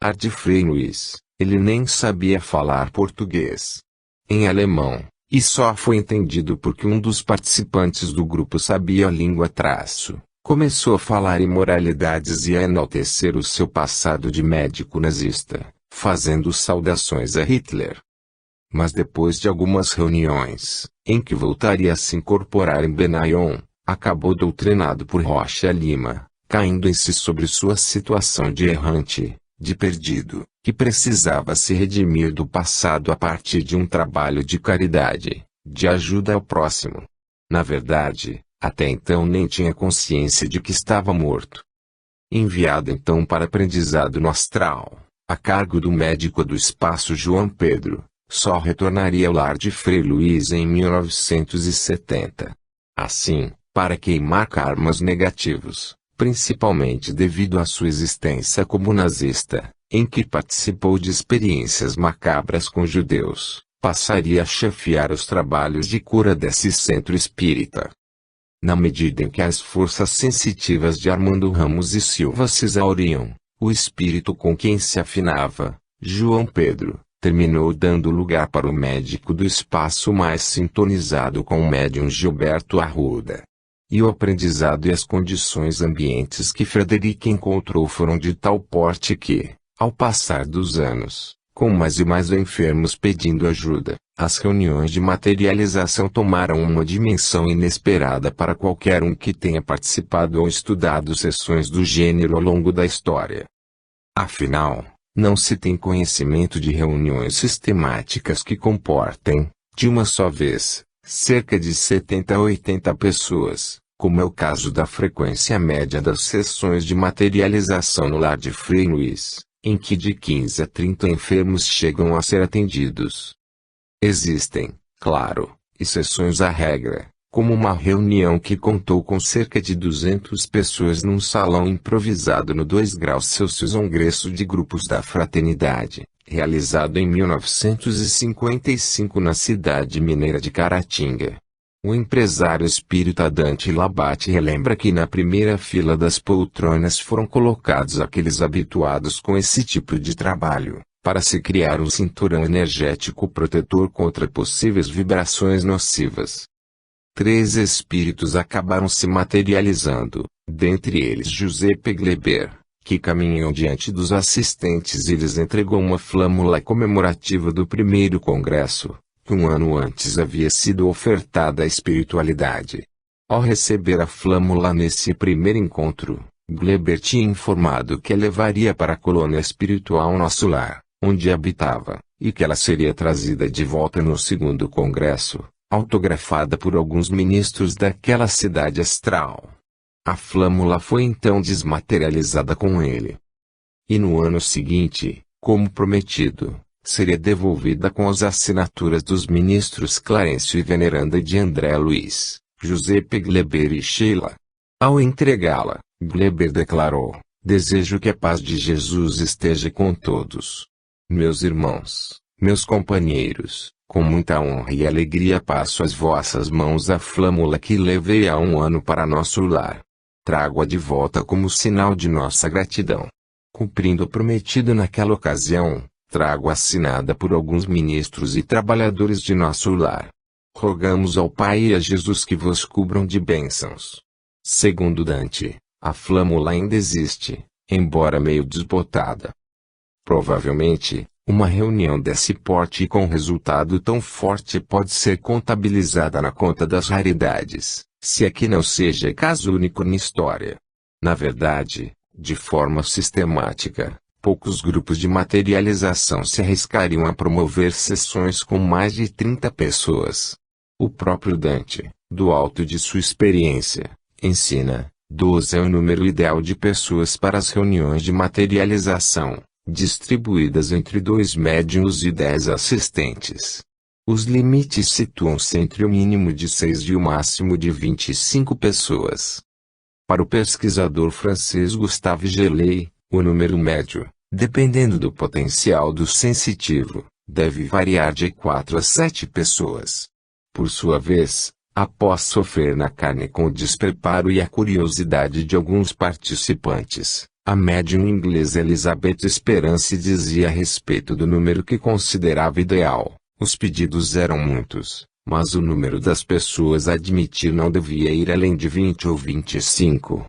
Ar de Frei Luiz, ele nem sabia falar português. Em alemão, e só foi entendido porque um dos participantes do grupo sabia a língua traço. Começou a falar imoralidades e a enaltecer o seu passado de médico nazista, fazendo saudações a Hitler. Mas depois de algumas reuniões, em que voltaria a se incorporar em Benayon, acabou doutrinado por Rocha Lima, caindo em si sobre sua situação de errante, de perdido, que precisava se redimir do passado a partir de um trabalho de caridade, de ajuda ao próximo. Na verdade, até então nem tinha consciência de que estava morto. Enviado então para aprendizado no astral, a cargo do médico do espaço João Pedro, só retornaria ao lar de Frei Luiz em 1970. Assim, para queimar karmas negativos, principalmente devido à sua existência como nazista, em que participou de experiências macabras com judeus, passaria a chefiar os trabalhos de cura desse centro espírita. Na medida em que as forças sensitivas de Armando Ramos e Silva se exauriam, o espírito com quem se afinava, João Pedro, terminou dando lugar para o médico do espaço mais sintonizado com o médium Gilberto Arruda. E o aprendizado e as condições ambientes que Frederico encontrou foram de tal porte que, ao passar dos anos, com mais e mais enfermos pedindo ajuda, as reuniões de materialização tomaram uma dimensão inesperada para qualquer um que tenha participado ou estudado sessões do gênero ao longo da história. Afinal, não se tem conhecimento de reuniões sistemáticas que comportem, de uma só vez, cerca de 70 a 80 pessoas, como é o caso da frequência média das sessões de materialização no lar de Frei Luiz, em que de 15 a 30 enfermos chegam a ser atendidos. Existem, claro, exceções à regra, como uma reunião que contou com cerca de 200 pessoas num salão improvisado no 2 graus Celsius, congresso de grupos da fraternidade, realizado em 1955 na cidade mineira de Caratinga. O empresário espírita Dante Labate relembra que na primeira fila das poltronas foram colocados aqueles habituados com esse tipo de trabalho, para se criar um cinturão energético protetor contra possíveis vibrações nocivas. 3 espíritos acabaram se materializando, dentre eles Giuseppe Gleber, que caminhou diante dos assistentes e lhes entregou uma flâmula comemorativa do primeiro congresso, que um ano antes havia sido ofertada à espiritualidade. Ao receber a flâmula nesse primeiro encontro, Gleber tinha informado que a levaria para a colônia espiritual Nosso Lar, onde habitava, e que ela seria trazida de volta no segundo congresso, autografada por alguns ministros daquela cidade astral. A flâmula foi então desmaterializada com ele. E no ano seguinte, como prometido, seria devolvida com as assinaturas dos ministros Clarencio e Veneranda e de André Luiz, Giuseppe Gleber e Sheila. Ao entregá-la, Gleber declarou: "Desejo que a paz de Jesus esteja com todos. Meus irmãos, meus companheiros, com muita honra e alegria passo às vossas mãos a flâmula que levei há um ano para nosso lar. Trago-a de volta como sinal de nossa gratidão. Cumprindo o prometido naquela ocasião, trago assinada por alguns ministros e trabalhadores de nosso lar. Rogamos ao Pai e a Jesus que vos cubram de bênçãos." Segundo Dante, a flâmula ainda existe, embora meio desbotada. Provavelmente, uma reunião desse porte e com resultado tão forte pode ser contabilizada na conta das raridades, se é que não seja caso único na história. Na verdade, de forma sistemática, poucos grupos de materialização se arriscariam a promover sessões com mais de 30 pessoas. O próprio Dante, do alto de sua experiência, ensina: 12 é o número ideal de pessoas para as reuniões de materialização, distribuídas entre 2 médiuns e 10 assistentes. Os limites situam-se entre o mínimo de 6 e o máximo de 25 pessoas. Para o pesquisador francês Gustave Geley, o número médio, dependendo do potencial do sensitivo, deve variar de 4 a 7 pessoas. Por sua vez, após sofrer na carne com o despreparo e a curiosidade de alguns participantes, A médium inglesa Elizabeth Spence dizia a respeito do número que considerava ideal: os pedidos eram muitos, mas o número das pessoas a admitir não devia ir além de 20 ou 25.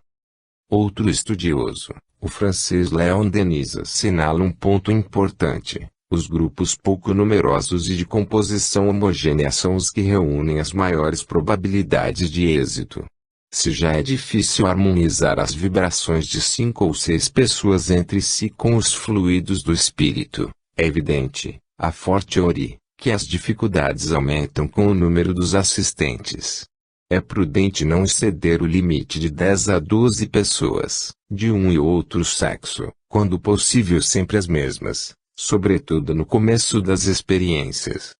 Outro estudioso, o francês Léon Denis, assinala um ponto importante: os grupos pouco numerosos e de composição homogênea são os que reúnem as maiores probabilidades de êxito. Se já é difícil harmonizar as vibrações de 5 ou 6 pessoas entre si com os fluidos do espírito, é evidente, a fortiori, que as dificuldades aumentam com o número dos assistentes. É prudente não exceder o limite de 10 a 12 pessoas, de um e outro sexo, quando possível sempre as mesmas, sobretudo no começo das experiências.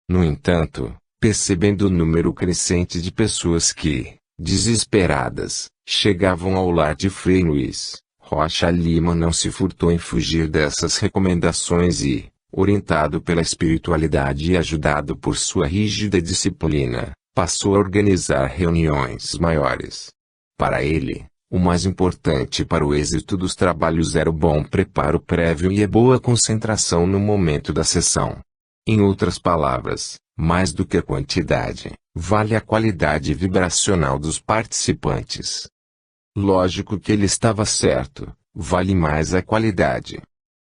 No entanto, percebendo o número crescente de pessoas que, desesperadas, chegavam ao lar de Frei Luís, Rocha Lima não se furtou em fugir dessas recomendações e, orientado pela espiritualidade e ajudado por sua rígida disciplina, passou a organizar reuniões maiores. Para ele, o mais importante para o êxito dos trabalhos era o bom preparo prévio e a boa concentração no momento da sessão. Em outras palavras, mais do que a quantidade, vale a qualidade vibracional dos participantes. Lógico que ele estava certo, vale mais a qualidade.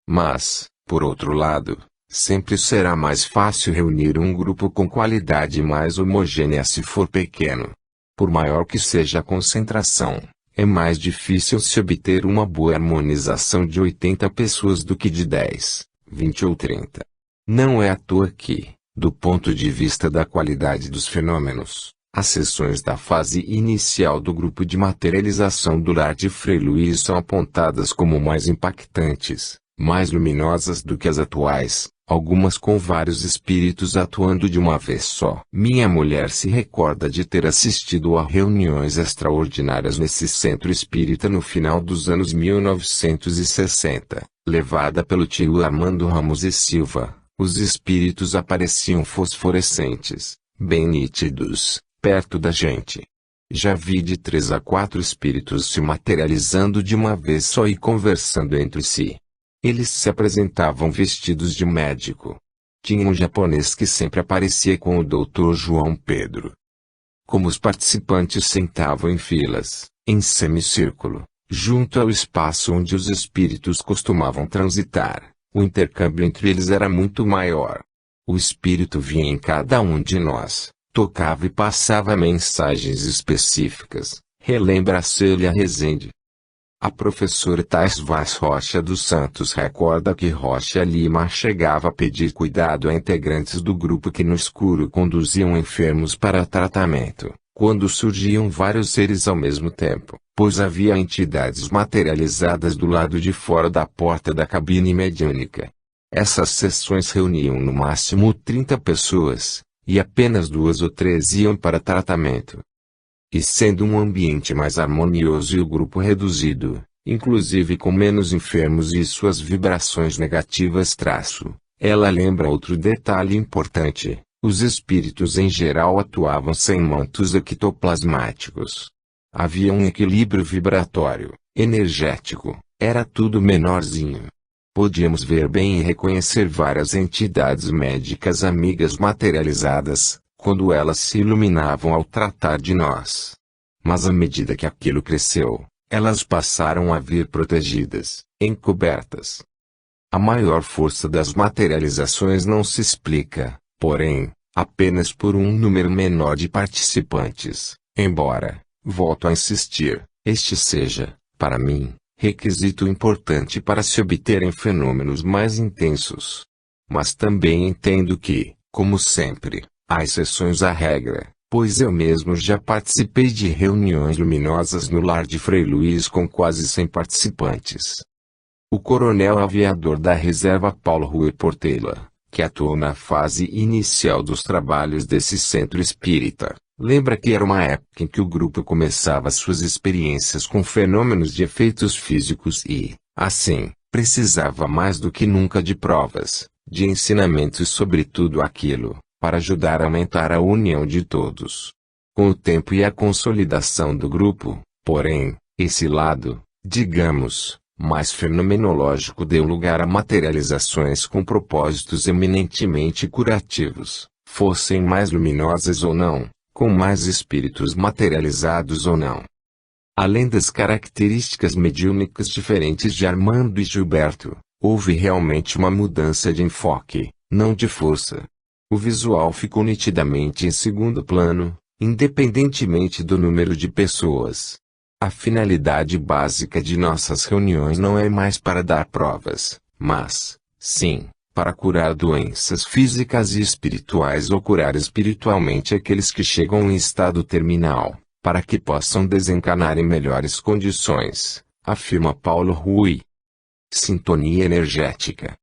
Mas, por outro lado, sempre será mais fácil reunir um grupo com qualidade mais homogênea se for pequeno. Por maior que seja a concentração, é mais difícil se obter uma boa harmonização de 80 pessoas do que de 10, 20 ou 30. Não é à toa que, do ponto de vista da qualidade dos fenômenos, as sessões da fase inicial do grupo de materialização do lar de Frei Luís são apontadas como mais impactantes, mais luminosas do que as atuais, algumas com vários espíritos atuando de uma vez só. Minha mulher se recorda de ter assistido a reuniões extraordinárias nesse centro espírita no final dos anos 1960, levada pelo tio Armando Ramos e Silva. Os espíritos apareciam fosforescentes, bem nítidos, perto da gente. Já vi de 3 a 4 espíritos se materializando de uma vez só e conversando entre si. Eles se apresentavam vestidos de médico. Tinha um japonês que sempre aparecia com o Dr. João Pedro. Como os participantes sentavam em filas, em semicírculo, junto ao espaço onde os espíritos costumavam transitar, o intercâmbio entre eles era muito maior. O espírito vinha em cada um de nós, tocava e passava mensagens específicas, relembra Célia Rezende. A professora Thais Vaz Rocha dos Santos recorda que Rocha Lima chegava a pedir cuidado a integrantes do grupo que no escuro conduziam enfermos para tratamento, quando surgiam vários seres ao mesmo tempo, pois havia entidades materializadas do lado de fora da porta da cabine mediúnica. Essas sessões reuniam no máximo 30 pessoas, e apenas 2 ou 3 iam para tratamento. E sendo um ambiente mais harmonioso e o grupo reduzido, inclusive com menos enfermos e suas vibrações negativas ela lembra outro detalhe importante: os espíritos em geral atuavam sem mantos ectoplasmáticos. Havia um equilíbrio vibratório, energético, era tudo menorzinho. Podíamos ver bem e reconhecer várias entidades médicas amigas materializadas, quando elas se iluminavam ao tratar de nós. Mas à medida que aquilo cresceu, elas passaram a vir protegidas, encobertas. A maior força das materializações não se explica, porém, apenas por um número menor de participantes, embora, volto a insistir, este seja, para mim, requisito importante para se obterem fenômenos mais intensos. Mas também entendo que, como sempre, há exceções à regra, pois eu mesmo já participei de reuniões luminosas no lar de Frei Luís com quase 100 participantes. O coronel aviador da reserva Paulo Rui Portela, que atuou na fase inicial dos trabalhos desse centro espírita, lembra que era uma época em que o grupo começava suas experiências com fenômenos de efeitos físicos e, assim, precisava mais do que nunca de provas, de ensinamentos sobre tudo aquilo, para ajudar a aumentar a união de todos. Com o tempo e a consolidação do grupo, porém, esse lado, digamos, mais fenomenológico deu lugar a materializações com propósitos eminentemente curativos, fossem mais luminosas ou não, com mais espíritos materializados ou não. Além das características mediúnicas diferentes de Armando e Gilberto, houve realmente uma mudança de enfoque, não de força. O visual ficou nitidamente em segundo plano, independentemente do número de pessoas. A finalidade básica de nossas reuniões não é mais para dar provas, mas, sim, para curar doenças físicas e espirituais ou curar espiritualmente aqueles que chegam em estado terminal, para que possam desencarnar em melhores condições, afirma Paulo Rui. Sintonia energética.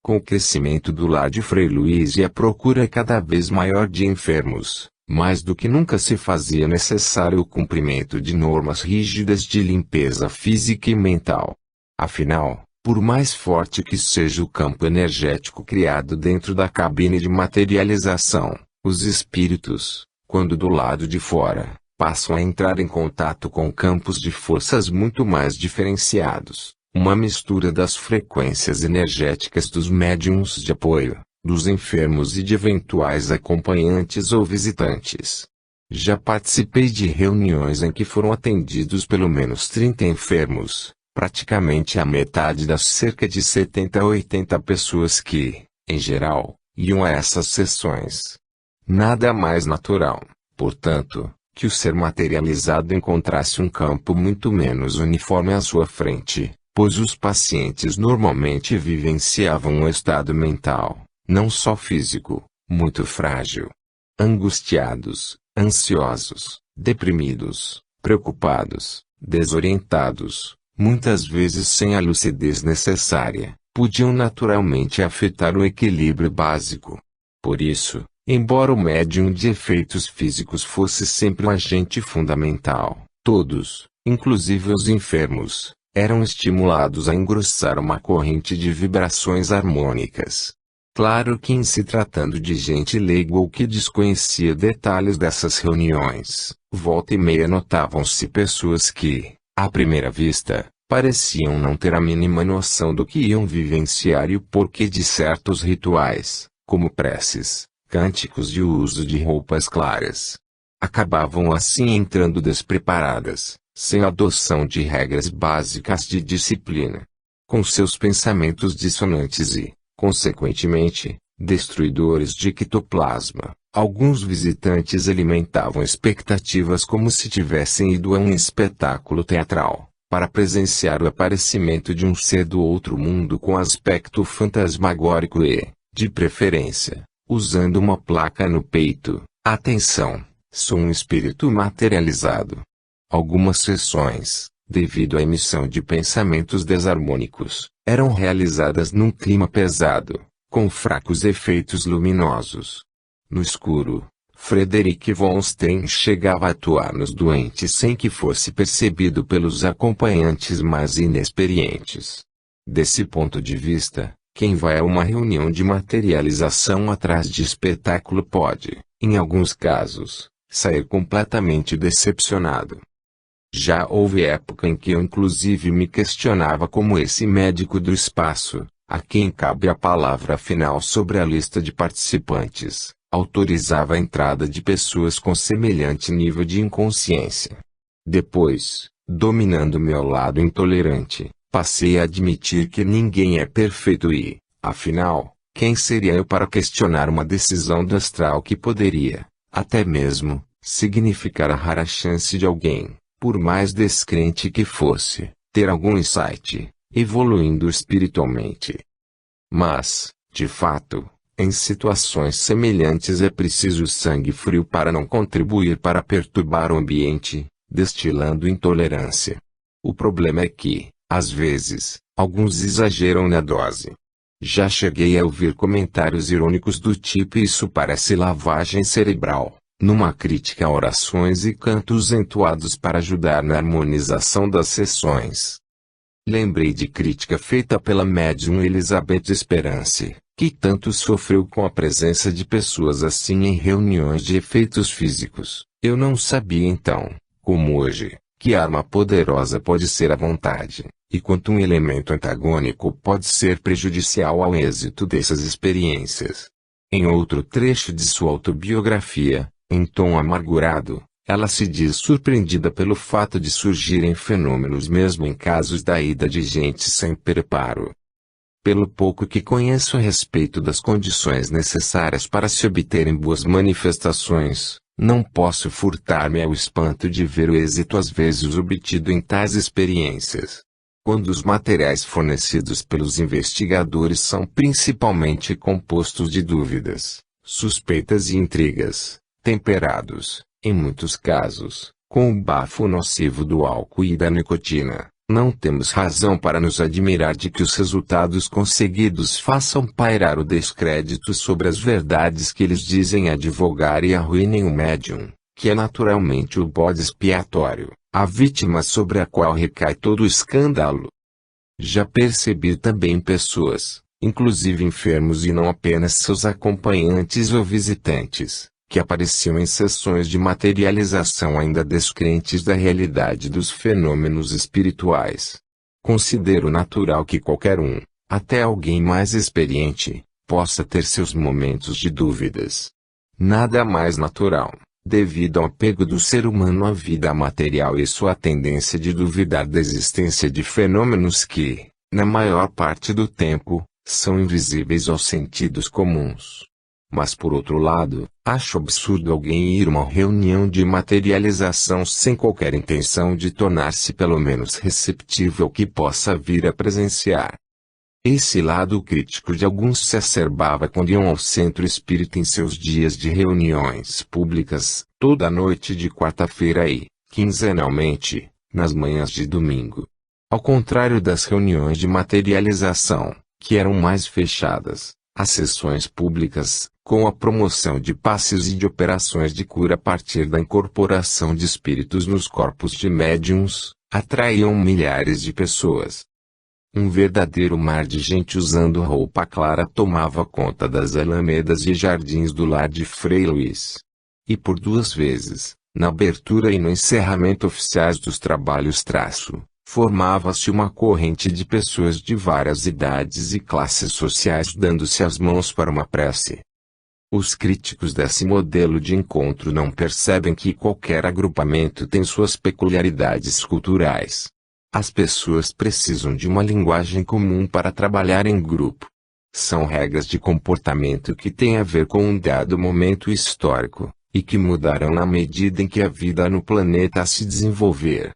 Com o crescimento do lar de Frei Luiz e a procura cada vez maior de enfermos, mais do que nunca se fazia necessário o cumprimento de normas rígidas de limpeza física e mental. Afinal, por mais forte que seja o campo energético criado dentro da cabine de materialização, os espíritos, quando do lado de fora, passam a entrar em contato com campos de forças muito mais diferenciados, uma mistura das frequências energéticas dos médiuns de apoio, dos enfermos e de eventuais acompanhantes ou visitantes. Já participei de reuniões em que foram atendidos pelo menos 30 enfermos, praticamente a metade das cerca de 70 a 80 pessoas que, em geral, iam a essas sessões. Nada mais natural, portanto, que o ser materializado encontrasse um campo muito menos uniforme à sua frente, pois os pacientes normalmente vivenciavam um estado mental, não só físico, muito frágil. Angustiados, ansiosos, deprimidos, preocupados, desorientados, muitas vezes sem a lucidez necessária, podiam naturalmente afetar o equilíbrio básico. Por isso, embora o médium de efeitos físicos fosse sempre um agente fundamental, todos, inclusive os enfermos, eram estimulados a engrossar uma corrente de vibrações harmônicas. Claro que em se tratando de gente leiga ou que desconhecia detalhes dessas reuniões, volta e meia notavam-se pessoas que, à primeira vista, pareciam não ter a mínima noção do que iam vivenciar e o porquê de certos rituais, como preces, cânticos de uso de roupas claras. Acabavam assim entrando despreparadas, sem adoção de regras básicas de disciplina. Com seus pensamentos dissonantes e, consequentemente, destruidores de ectoplasma, alguns visitantes alimentavam expectativas como se tivessem ido a um espetáculo teatral, para presenciar o aparecimento de um ser do outro mundo com aspecto fantasmagórico e, de preferência, usando uma placa no peito: "Atenção, sou um espírito materializado." Algumas sessões, devido à emissão de pensamentos desarmônicos, eram realizadas num clima pesado, com fracos efeitos luminosos. No escuro, Frederick von Stein chegava a atuar nos doentes sem que fosse percebido pelos acompanhantes mais inexperientes. Desse ponto de vista, quem vai a uma reunião de materialização atrás de espetáculo pode, em alguns casos, sair completamente decepcionado. Já houve época em que eu inclusive me questionava como esse médico do espaço, a quem cabe a palavra final sobre a lista de participantes, autorizava a entrada de pessoas com semelhante nível de inconsciência. Depois, dominando meu lado intolerante, passei a admitir que ninguém é perfeito e, afinal, quem seria eu para questionar uma decisão do astral que poderia, até mesmo, significar a rara chance de alguém, por mais descrente que fosse, ter algum insight, evoluindo espiritualmente. Mas, de fato, em situações semelhantes é preciso sangue frio para não contribuir para perturbar o ambiente, destilando intolerância. O problema é que, às vezes, alguns exageram na dose. Já cheguei a ouvir comentários irônicos do tipo: "Isso parece lavagem cerebral", numa crítica a orações e cantos entoados para ajudar na harmonização das sessões. Lembrei de crítica feita pela médium Elizabeth Esperance, que tanto sofreu com a presença de pessoas assim em reuniões de efeitos físicos. Eu não sabia então, como hoje, que arma poderosa pode ser a vontade, e quanto um elemento antagônico pode ser prejudicial ao êxito dessas experiências. Em outro trecho de sua autobiografia, em tom amargurado, ela se diz surpreendida pelo fato de surgirem fenômenos mesmo em casos da ida de gente sem preparo. Pelo pouco que conheço a respeito das condições necessárias para se obterem boas manifestações, não posso furtar-me ao espanto de ver o êxito às vezes obtido em tais experiências. Quando os materiais fornecidos pelos investigadores são principalmente compostos de dúvidas, suspeitas e intrigas, temperados, em muitos casos, com o bafo nocivo do álcool e da nicotina, não temos razão para nos admirar de que os resultados conseguidos façam pairar o descrédito sobre as verdades que eles dizem advogar e arruinem o médium, que é naturalmente o bode expiatório, a vítima sobre a qual recai todo o escândalo. Já percebi também pessoas, inclusive enfermos e não apenas seus acompanhantes ou visitantes, que apareciam em sessões de materialização ainda descrentes da realidade dos fenômenos espirituais. Considero natural que qualquer um, até alguém mais experiente, possa ter seus momentos de dúvidas. Nada mais natural, devido ao apego do ser humano à vida material e sua tendência de duvidar da existência de fenômenos que, na maior parte do tempo, são invisíveis aos sentidos comuns. Mas por outro lado, acho absurdo alguém ir a uma reunião de materialização sem qualquer intenção de tornar-se pelo menos receptivo ao que possa vir a presenciar. Esse lado crítico de alguns se acerbava quando iam ao centro espírita em seus dias de reuniões públicas, toda noite de quarta-feira e, quinzenalmente, nas manhãs de domingo. Ao contrário das reuniões de materialização, que eram mais fechadas, as sessões públicas, com a promoção de passes e de operações de cura a partir da incorporação de espíritos nos corpos de médiuns, atraíam milhares de pessoas. Um verdadeiro mar de gente usando roupa clara tomava conta das alamedas e jardins do lar de Frei Luís. E por duas vezes, na abertura e no encerramento oficiais dos trabalhos formava-se uma corrente de pessoas de várias idades e classes sociais dando-se as mãos para uma prece. Os críticos desse modelo de encontro não percebem que qualquer agrupamento tem suas peculiaridades culturais. As pessoas precisam de uma linguagem comum para trabalhar em grupo. São regras de comportamento que têm a ver com um dado momento histórico, e que mudarão na medida em que a vida no planeta se desenvolver.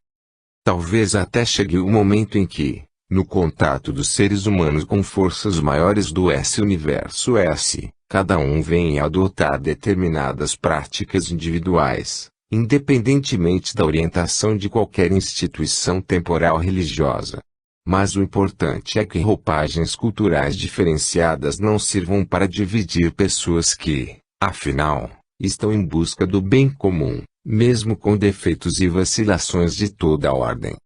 Talvez até chegue o momento em que, no contato dos seres humanos com forças maiores do S-Universo S, cada um venha a adotar determinadas práticas individuais, independentemente da orientação de qualquer instituição temporal religiosa. Mas o importante é que roupagens culturais diferenciadas não sirvam para dividir pessoas que, afinal, estão em busca do bem comum, mesmo com defeitos e vacilações de toda a ordem.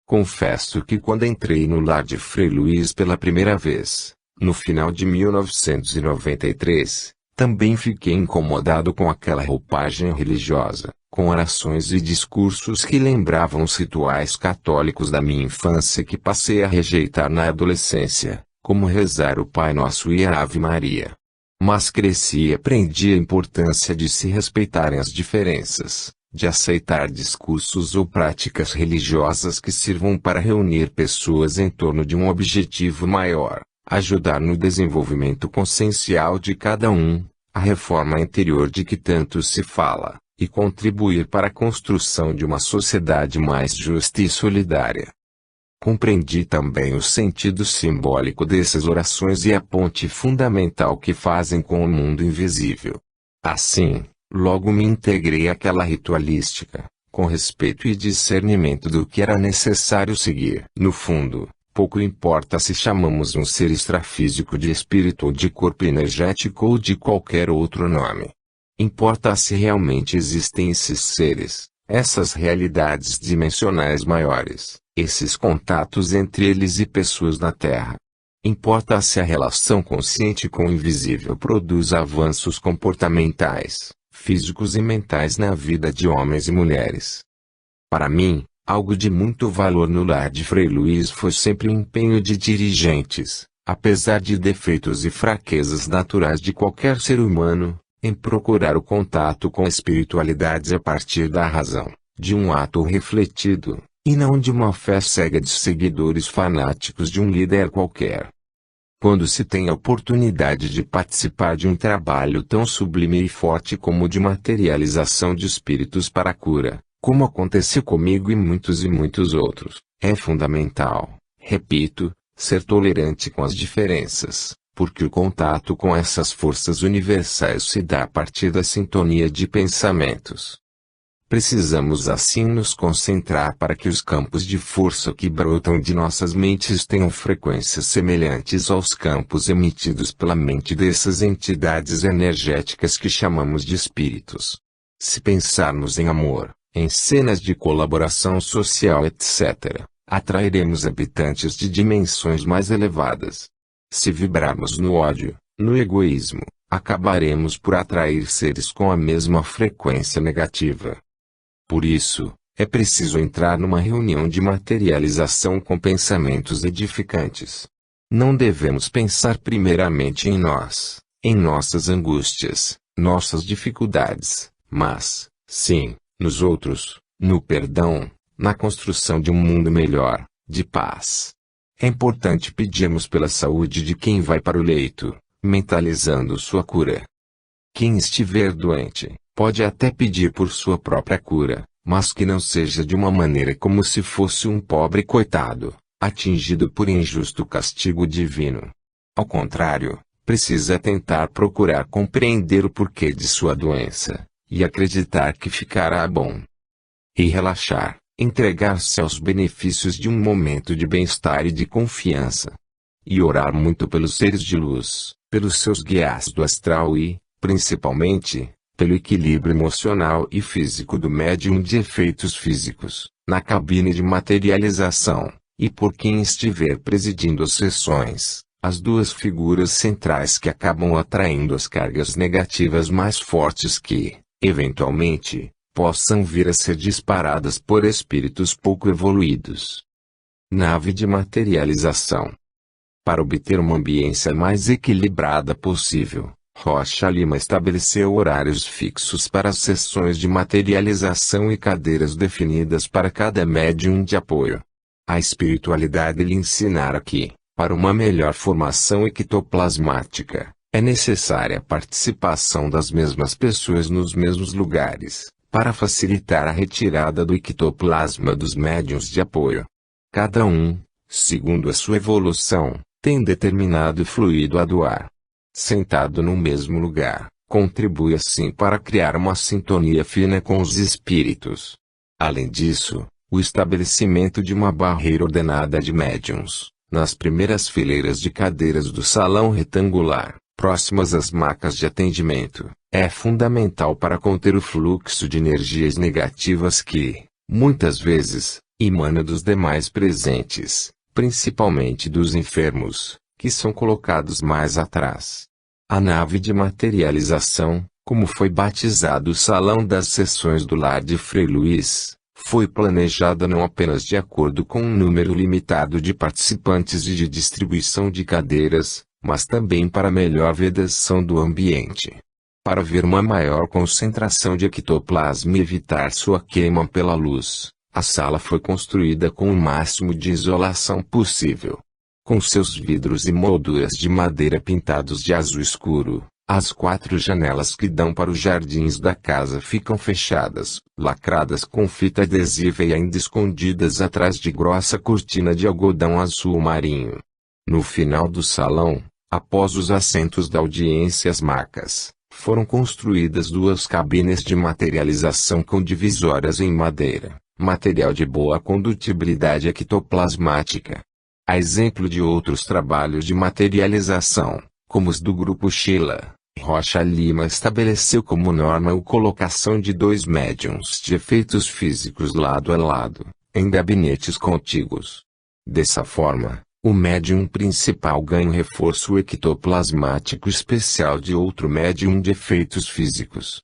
Confesso que quando entrei no lar de Frei Luís pela primeira vez, no final de 1993, também fiquei incomodado com aquela roupagem religiosa, com orações e discursos que lembravam os rituais católicos da minha infância que passei a rejeitar na adolescência, como rezar o Pai Nosso e a Ave Maria. Mas cresci e aprendi a importância de se respeitarem as diferenças, de aceitar discursos ou práticas religiosas que sirvam para reunir pessoas em torno de um objetivo maior, ajudar no desenvolvimento consciencial de cada um, a reforma interior de que tanto se fala, e contribuir para a construção de uma sociedade mais justa e solidária. Compreendi também o sentido simbólico dessas orações e a ponte fundamental que fazem com o mundo invisível. Assim, logo me integrei àquela ritualística, com respeito e discernimento do que era necessário seguir. No fundo, pouco importa se chamamos um ser extrafísico de espírito ou de corpo energético ou de qualquer outro nome. Importa se realmente existem esses seres, essas realidades dimensionais maiores, esses contatos entre eles e pessoas na Terra. Importa se a relação consciente com o invisível produz avanços comportamentais, físicos e mentais na vida de homens e mulheres. Para mim, Algo de muito valor no lar de Frei Luiz foi sempre o empenho de dirigentes, apesar de defeitos e fraquezas naturais de qualquer ser humano, em procurar o contato com a espiritualidade a partir da razão, de um ato refletido, e não de uma fé cega de seguidores fanáticos de um líder qualquer. Quando se tem a oportunidade de participar de um trabalho tão sublime e forte como o de materialização de espíritos para a cura, como aconteceu comigo e muitos outros, é fundamental, repito, ser tolerante com as diferenças, porque o contato com essas forças universais se dá a partir da sintonia de pensamentos. Precisamos assim nos concentrar para que os campos de força que brotam de nossas mentes tenham frequências semelhantes aos campos emitidos pela mente dessas entidades energéticas que chamamos de espíritos. Se pensarmos em amor, em cenas de colaboração social etc., atrairemos habitantes de dimensões mais elevadas. Se vibrarmos no ódio, no egoísmo, acabaremos por atrair seres com a mesma frequência negativa. Por isso, é preciso entrar numa reunião de materialização com pensamentos edificantes. Não devemos pensar primeiramente em nós, em nossas angústias, nossas dificuldades, mas, sim, nos outros, no perdão, na construção de um mundo melhor, de paz. É importante pedirmos pela saúde de quem vai para o leito, mentalizando sua cura. Quem estiver doente, pode até pedir por sua própria cura, mas que não seja de uma maneira como se fosse um pobre coitado, atingido por injusto castigo divino. Ao contrário, precisa tentar procurar compreender o porquê de sua doença, e acreditar que ficará bom. E relaxar, entregar-se aos benefícios de um momento de bem-estar e de confiança. E orar muito pelos seres de luz, pelos seus guias do astral e, principalmente, pelo equilíbrio emocional e físico do médium de efeitos físicos, na cabine de materialização, e por quem estiver presidindo as sessões, as duas figuras centrais que acabam atraindo as cargas negativas mais fortes que, eventualmente, possam vir a ser disparadas por espíritos pouco evoluídos. Nave de materialização. Para obter uma ambiência mais equilibrada possível, Rocha Lima estabeleceu horários fixos para as sessões de materialização e cadeiras definidas para cada médium de apoio. A espiritualidade lhe ensinara que, para uma melhor formação ectoplasmática, é necessária a participação das mesmas pessoas nos mesmos lugares, para facilitar a retirada do ectoplasma dos médiuns de apoio. Cada um, segundo a sua evolução, tem determinado fluido a doar. Sentado no mesmo lugar, contribui assim para criar uma sintonia fina com os espíritos. Além disso, o estabelecimento de uma barreira ordenada de médiuns, nas primeiras fileiras de cadeiras do salão retangular, próximas às macas de atendimento, é fundamental para conter o fluxo de energias negativas que, muitas vezes, emana dos demais presentes, principalmente dos enfermos, que são colocados mais atrás. A nave de materialização, como foi batizado o Salão das Sessões do Lar de Frei Luiz, foi planejada não apenas de acordo com um número limitado de participantes e de distribuição de cadeiras, mas também para melhor vedação do ambiente. Para haver uma maior concentração de ectoplasma e evitar sua queima pela luz, a sala foi construída com o máximo de isolação possível. Com seus vidros e molduras de madeira pintados de azul escuro, as 4 janelas que dão para os jardins da casa ficam fechadas, lacradas com fita adesiva e ainda escondidas atrás de grossa cortina de algodão azul marinho. No final do salão, após os assentos da audiência e as macas, foram construídas 2 cabines de materialização com divisórias em madeira, material de boa condutibilidade ectoplasmática. A exemplo de outros trabalhos de materialização, como os do Grupo Sheila, Rocha Lima estabeleceu como norma a colocação de 2 médiuns de efeitos físicos lado a lado, em gabinetes contíguos. Dessa forma, o médium principal ganha um reforço ectoplasmático especial de outro médium de efeitos físicos.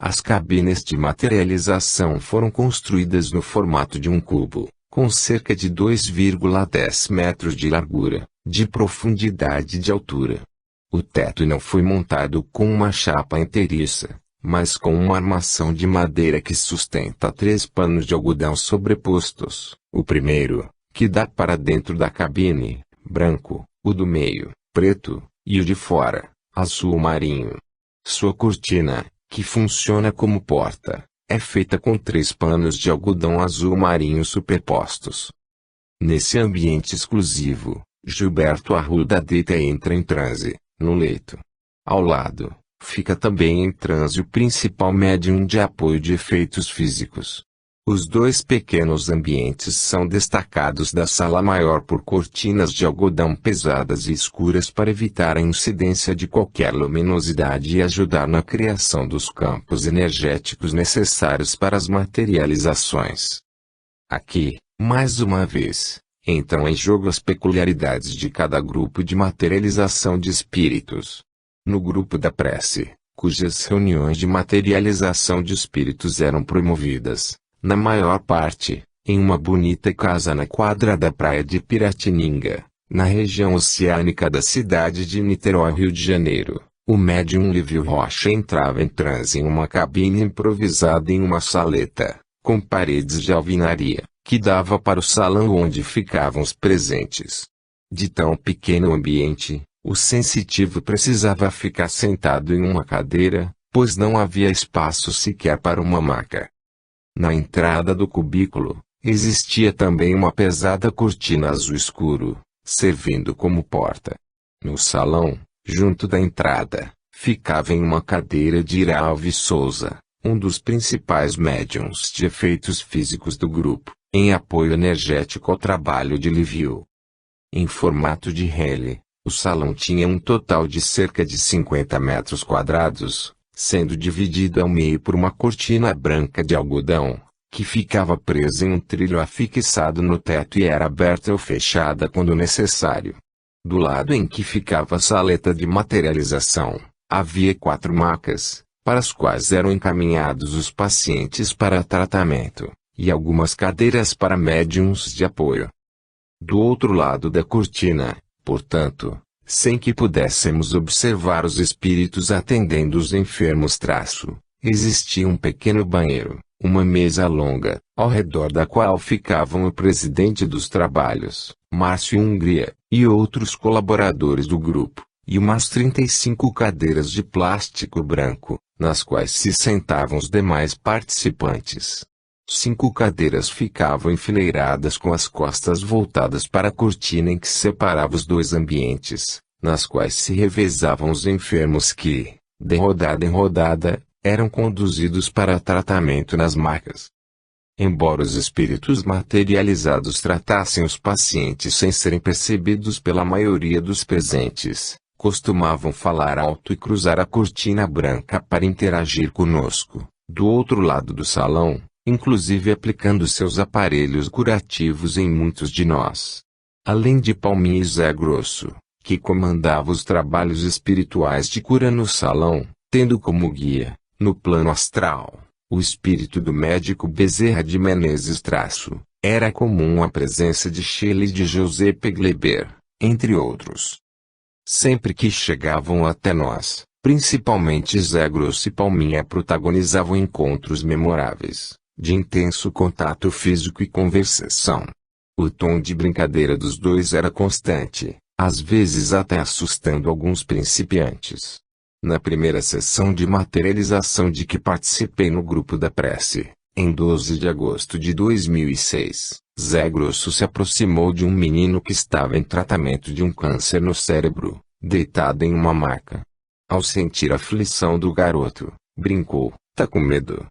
As cabines de materialização foram construídas no formato de um cubo, com cerca de 2,10 metros de largura, de profundidade e de altura. O teto não foi montado com uma chapa inteiriça, mas com uma armação de madeira que sustenta 3 panos de algodão sobrepostos. O primeiro, que dá para dentro da cabine, branco, o do meio, preto, e o de fora, azul marinho. Sua cortina, que funciona como porta, é feita com 3 panos de algodão azul marinho superpostos. Nesse ambiente exclusivo, Gilberto Arruda deita e entra em transe, no leito. Ao lado, fica também em transe o principal médium de apoio de efeitos físicos. Os 2 pequenos ambientes são destacados da sala maior por cortinas de algodão pesadas e escuras para evitar a incidência de qualquer luminosidade e ajudar na criação dos campos energéticos necessários para as materializações. Aqui, mais uma vez, entram em jogo as peculiaridades de cada grupo de materialização de espíritos. No grupo da prece, cujas reuniões de materialização de espíritos eram promovidas, na maior parte, em uma bonita casa na quadra da praia de Piratininga, na região oceânica da cidade de Niterói, Rio de Janeiro, o médium Lívio Rocha entrava em transe em uma cabine improvisada em uma saleta, com paredes de alvenaria, que dava para o salão onde ficavam os presentes. De tão pequeno ambiente, o sensitivo precisava ficar sentado em uma cadeira, pois não havia espaço sequer para uma maca. Na entrada do cubículo, existia também uma pesada cortina azul escuro, servindo como porta. No salão, junto da entrada, ficava em uma cadeira de Ira Alves Souza, um dos principais médiuns de efeitos físicos do grupo, em apoio energético ao trabalho de Lívio. Em formato de L, o salão tinha um total de cerca de 50 metros quadrados, sendo dividido ao meio por uma cortina branca de algodão, que ficava presa em um trilho afixado no teto e era aberta ou fechada quando necessário. Do lado em que ficava a saleta de materialização, havia 4 macas, para as quais eram encaminhados os pacientes para tratamento, e algumas cadeiras para médiuns de apoio. Do outro lado da cortina, portanto, sem que pudéssemos observar os espíritos atendendo os enfermos, existia um pequeno banheiro, uma mesa longa, ao redor da qual ficavam o presidente dos trabalhos, Márcio Hungria, e outros colaboradores do grupo, e umas 35 cadeiras de plástico branco, nas quais se sentavam os demais participantes. 5 cadeiras ficavam enfileiradas com as costas voltadas para a cortina em que separava os 2 ambientes, nas quais se revezavam os enfermos que, de rodada em rodada, eram conduzidos para tratamento nas macas. Embora os espíritos materializados tratassem os pacientes sem serem percebidos pela maioria dos presentes, costumavam falar alto e cruzar a cortina branca para interagir conosco, do outro lado do salão, inclusive aplicando seus aparelhos curativos em muitos de nós. Além de Palminha e Zé Grosso, que comandava os trabalhos espirituais de cura no salão, tendo como guia, no plano astral, o espírito do médico Bezerra de Menezes era comum a presença de Sheila e de José Pegleber, entre outros. Sempre que chegavam até nós, principalmente Zé Grosso e Palminha protagonizavam encontros memoráveis, de intenso contato físico e conversação. O tom de brincadeira dos dois era constante, às vezes até assustando alguns principiantes. Na primeira sessão de materialização de que participei no grupo da prece, em 12 de agosto de 2006, Zé Grosso se aproximou de um menino que estava em tratamento de um câncer no cérebro, deitado em uma maca. Ao sentir a aflição do garoto, brincou: "Tá com medo?"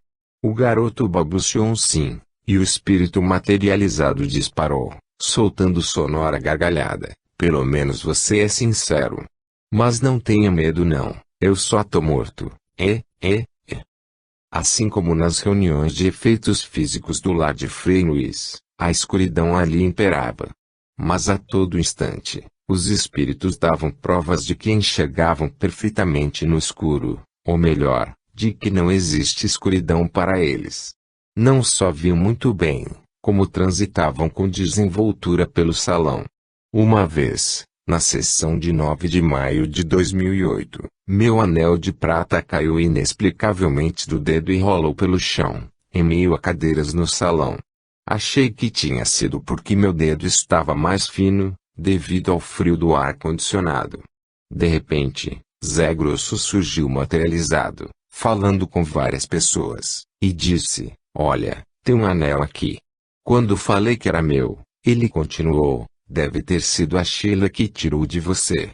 O garoto balbuciou um sim, e o espírito materializado disparou, soltando sonora gargalhada: "Pelo menos você é sincero. Mas não tenha medo não, eu só tô morto, Assim como nas reuniões de efeitos físicos do lar de Frei Luiz, a escuridão ali imperava. Mas a todo instante, os espíritos davam provas de que enxergavam perfeitamente no escuro, ou melhor, de que não existe escuridão para eles. Não só viam muito bem, como transitavam com desenvoltura pelo salão. Uma vez, na sessão de 9 de maio de 2008, meu anel de prata caiu inexplicavelmente do dedo e rolou pelo chão, em meio a cadeiras no salão. Achei que tinha sido porque meu dedo estava mais fino, devido ao frio do ar-condicionado. De repente, Zé Grosso surgiu materializado, falando com várias pessoas, e disse: "Olha, tem um anel aqui." Quando falei que era meu, ele continuou: "Deve ter sido a Sheila que tirou de você."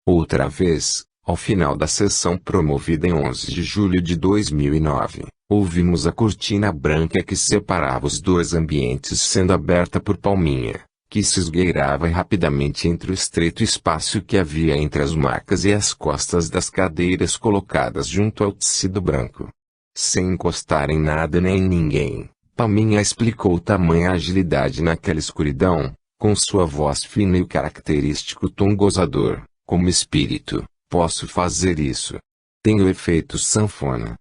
Outra vez, ao final da sessão promovida em 11 de julho de 2009, ouvimos a cortina branca que separava os dois ambientes sendo aberta por Palminha, que se esgueirava rapidamente entre o estreito espaço que havia entre as macas e as costas das cadeiras colocadas junto ao tecido branco. Sem encostar em nada nem em ninguém, Palminha explicou tamanha agilidade naquela escuridão, com sua voz fina e o característico tom gozador: "Como espírito, posso fazer isso. Tenho efeito sanfona."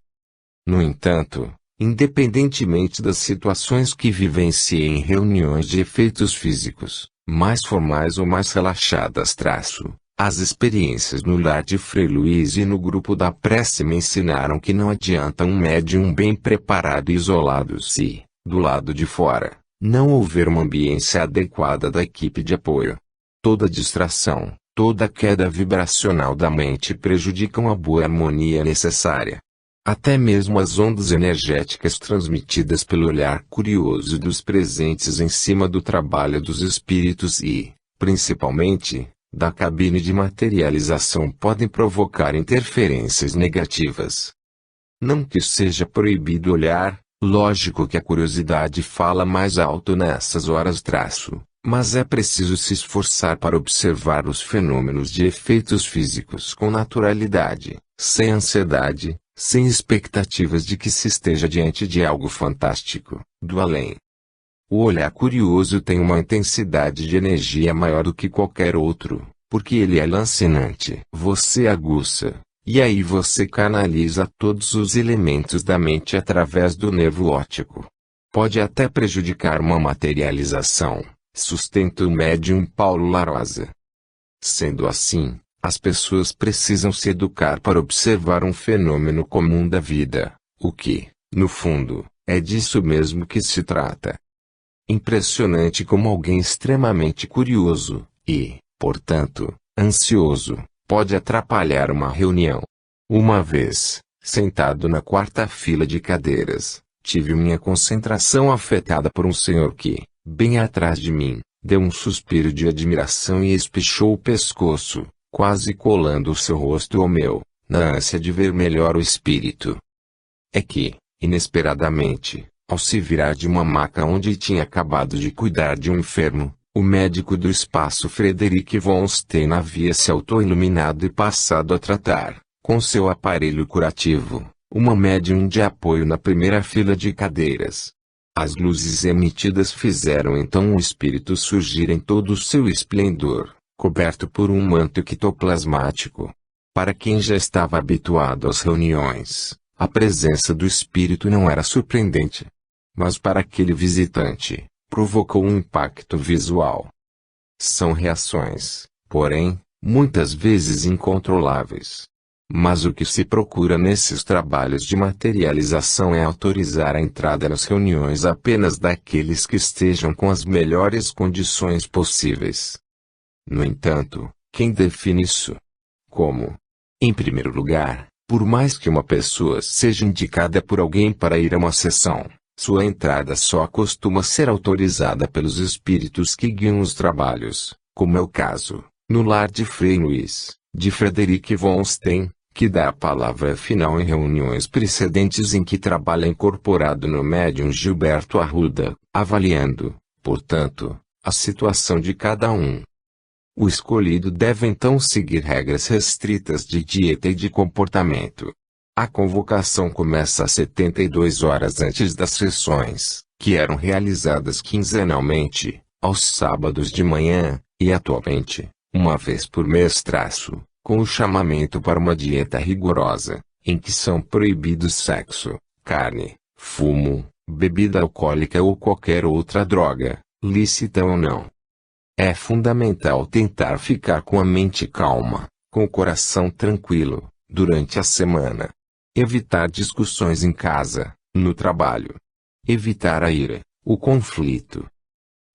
No entanto, independentemente das situações que vivenciei em reuniões de efeitos físicos, mais formais ou mais relaxadas, as experiências no lar de Frei Luiz e no grupo da prece me ensinaram que não adianta um médium bem preparado e isolado se, do lado de fora, não houver uma ambiência adequada da equipe de apoio. Toda distração, toda queda vibracional da mente prejudicam a boa harmonia necessária. Até mesmo as ondas energéticas transmitidas pelo olhar curioso dos presentes em cima do trabalho dos espíritos e, principalmente, da cabine de materialização podem provocar interferências negativas. Não que seja proibido olhar, lógico que a curiosidade fala mais alto nessas horas, mas é preciso se esforçar para observar os fenômenos de efeitos físicos com naturalidade, sem ansiedade, sem expectativas de que se esteja diante de algo fantástico, do além. O olhar curioso tem uma intensidade de energia maior do que qualquer outro, porque ele é lancinante. Você aguça, e aí você canaliza todos os elementos da mente através do nervo óptico. Pode até prejudicar uma materialização, sustenta o médium Paulo Larosa. Sendo assim, as pessoas precisam se educar para observar um fenômeno comum da vida, o que, no fundo, é disso mesmo que se trata. Impressionante como alguém extremamente curioso, e, portanto, ansioso, pode atrapalhar uma reunião. Uma vez, sentado na quarta fila de cadeiras, tive minha concentração afetada por um senhor que, bem atrás de mim, deu um suspiro de admiração e espichou o pescoço, quase colando o seu rosto ao meu, na ânsia de ver melhor o espírito. É que, inesperadamente, ao se virar de uma maca onde tinha acabado de cuidar de um enfermo, o médico do espaço Frederic von Stein havia se auto-iluminado e passado a tratar, com seu aparelho curativo, uma médium de apoio na primeira fila de cadeiras. As luzes emitidas fizeram então o espírito surgir em todo o seu esplendor, coberto por um manto ectoplasmático. Para quem já estava habituado às reuniões, a presença do espírito não era surpreendente. Mas para aquele visitante, provocou um impacto visual. São reações, porém, muitas vezes incontroláveis. Mas o que se procura nesses trabalhos de materialização é autorizar a entrada nas reuniões apenas daqueles que estejam com as melhores condições possíveis. No entanto, quem define isso? Como? Em primeiro lugar, por mais que uma pessoa seja indicada por alguém para ir a uma sessão, sua entrada só costuma ser autorizada pelos espíritos que guiam os trabalhos, como é o caso, no lar de Frei Luiz, de Frederic von Stein, que dá a palavra final em reuniões precedentes em que trabalha incorporado no médium Gilberto Arruda, avaliando, portanto, a situação de cada um. O escolhido deve então seguir regras restritas de dieta e de comportamento. A convocação começa às 72 horas antes das sessões, que eram realizadas quinzenalmente, aos sábados de manhã, e atualmente, uma vez por mês, com o chamamento para uma dieta rigorosa, em que são proibidos sexo, carne, fumo, bebida alcoólica ou qualquer outra droga, lícita ou não. É fundamental tentar ficar com a mente calma, com o coração tranquilo, durante a semana. Evitar discussões em casa, no trabalho. Evitar a ira, o conflito.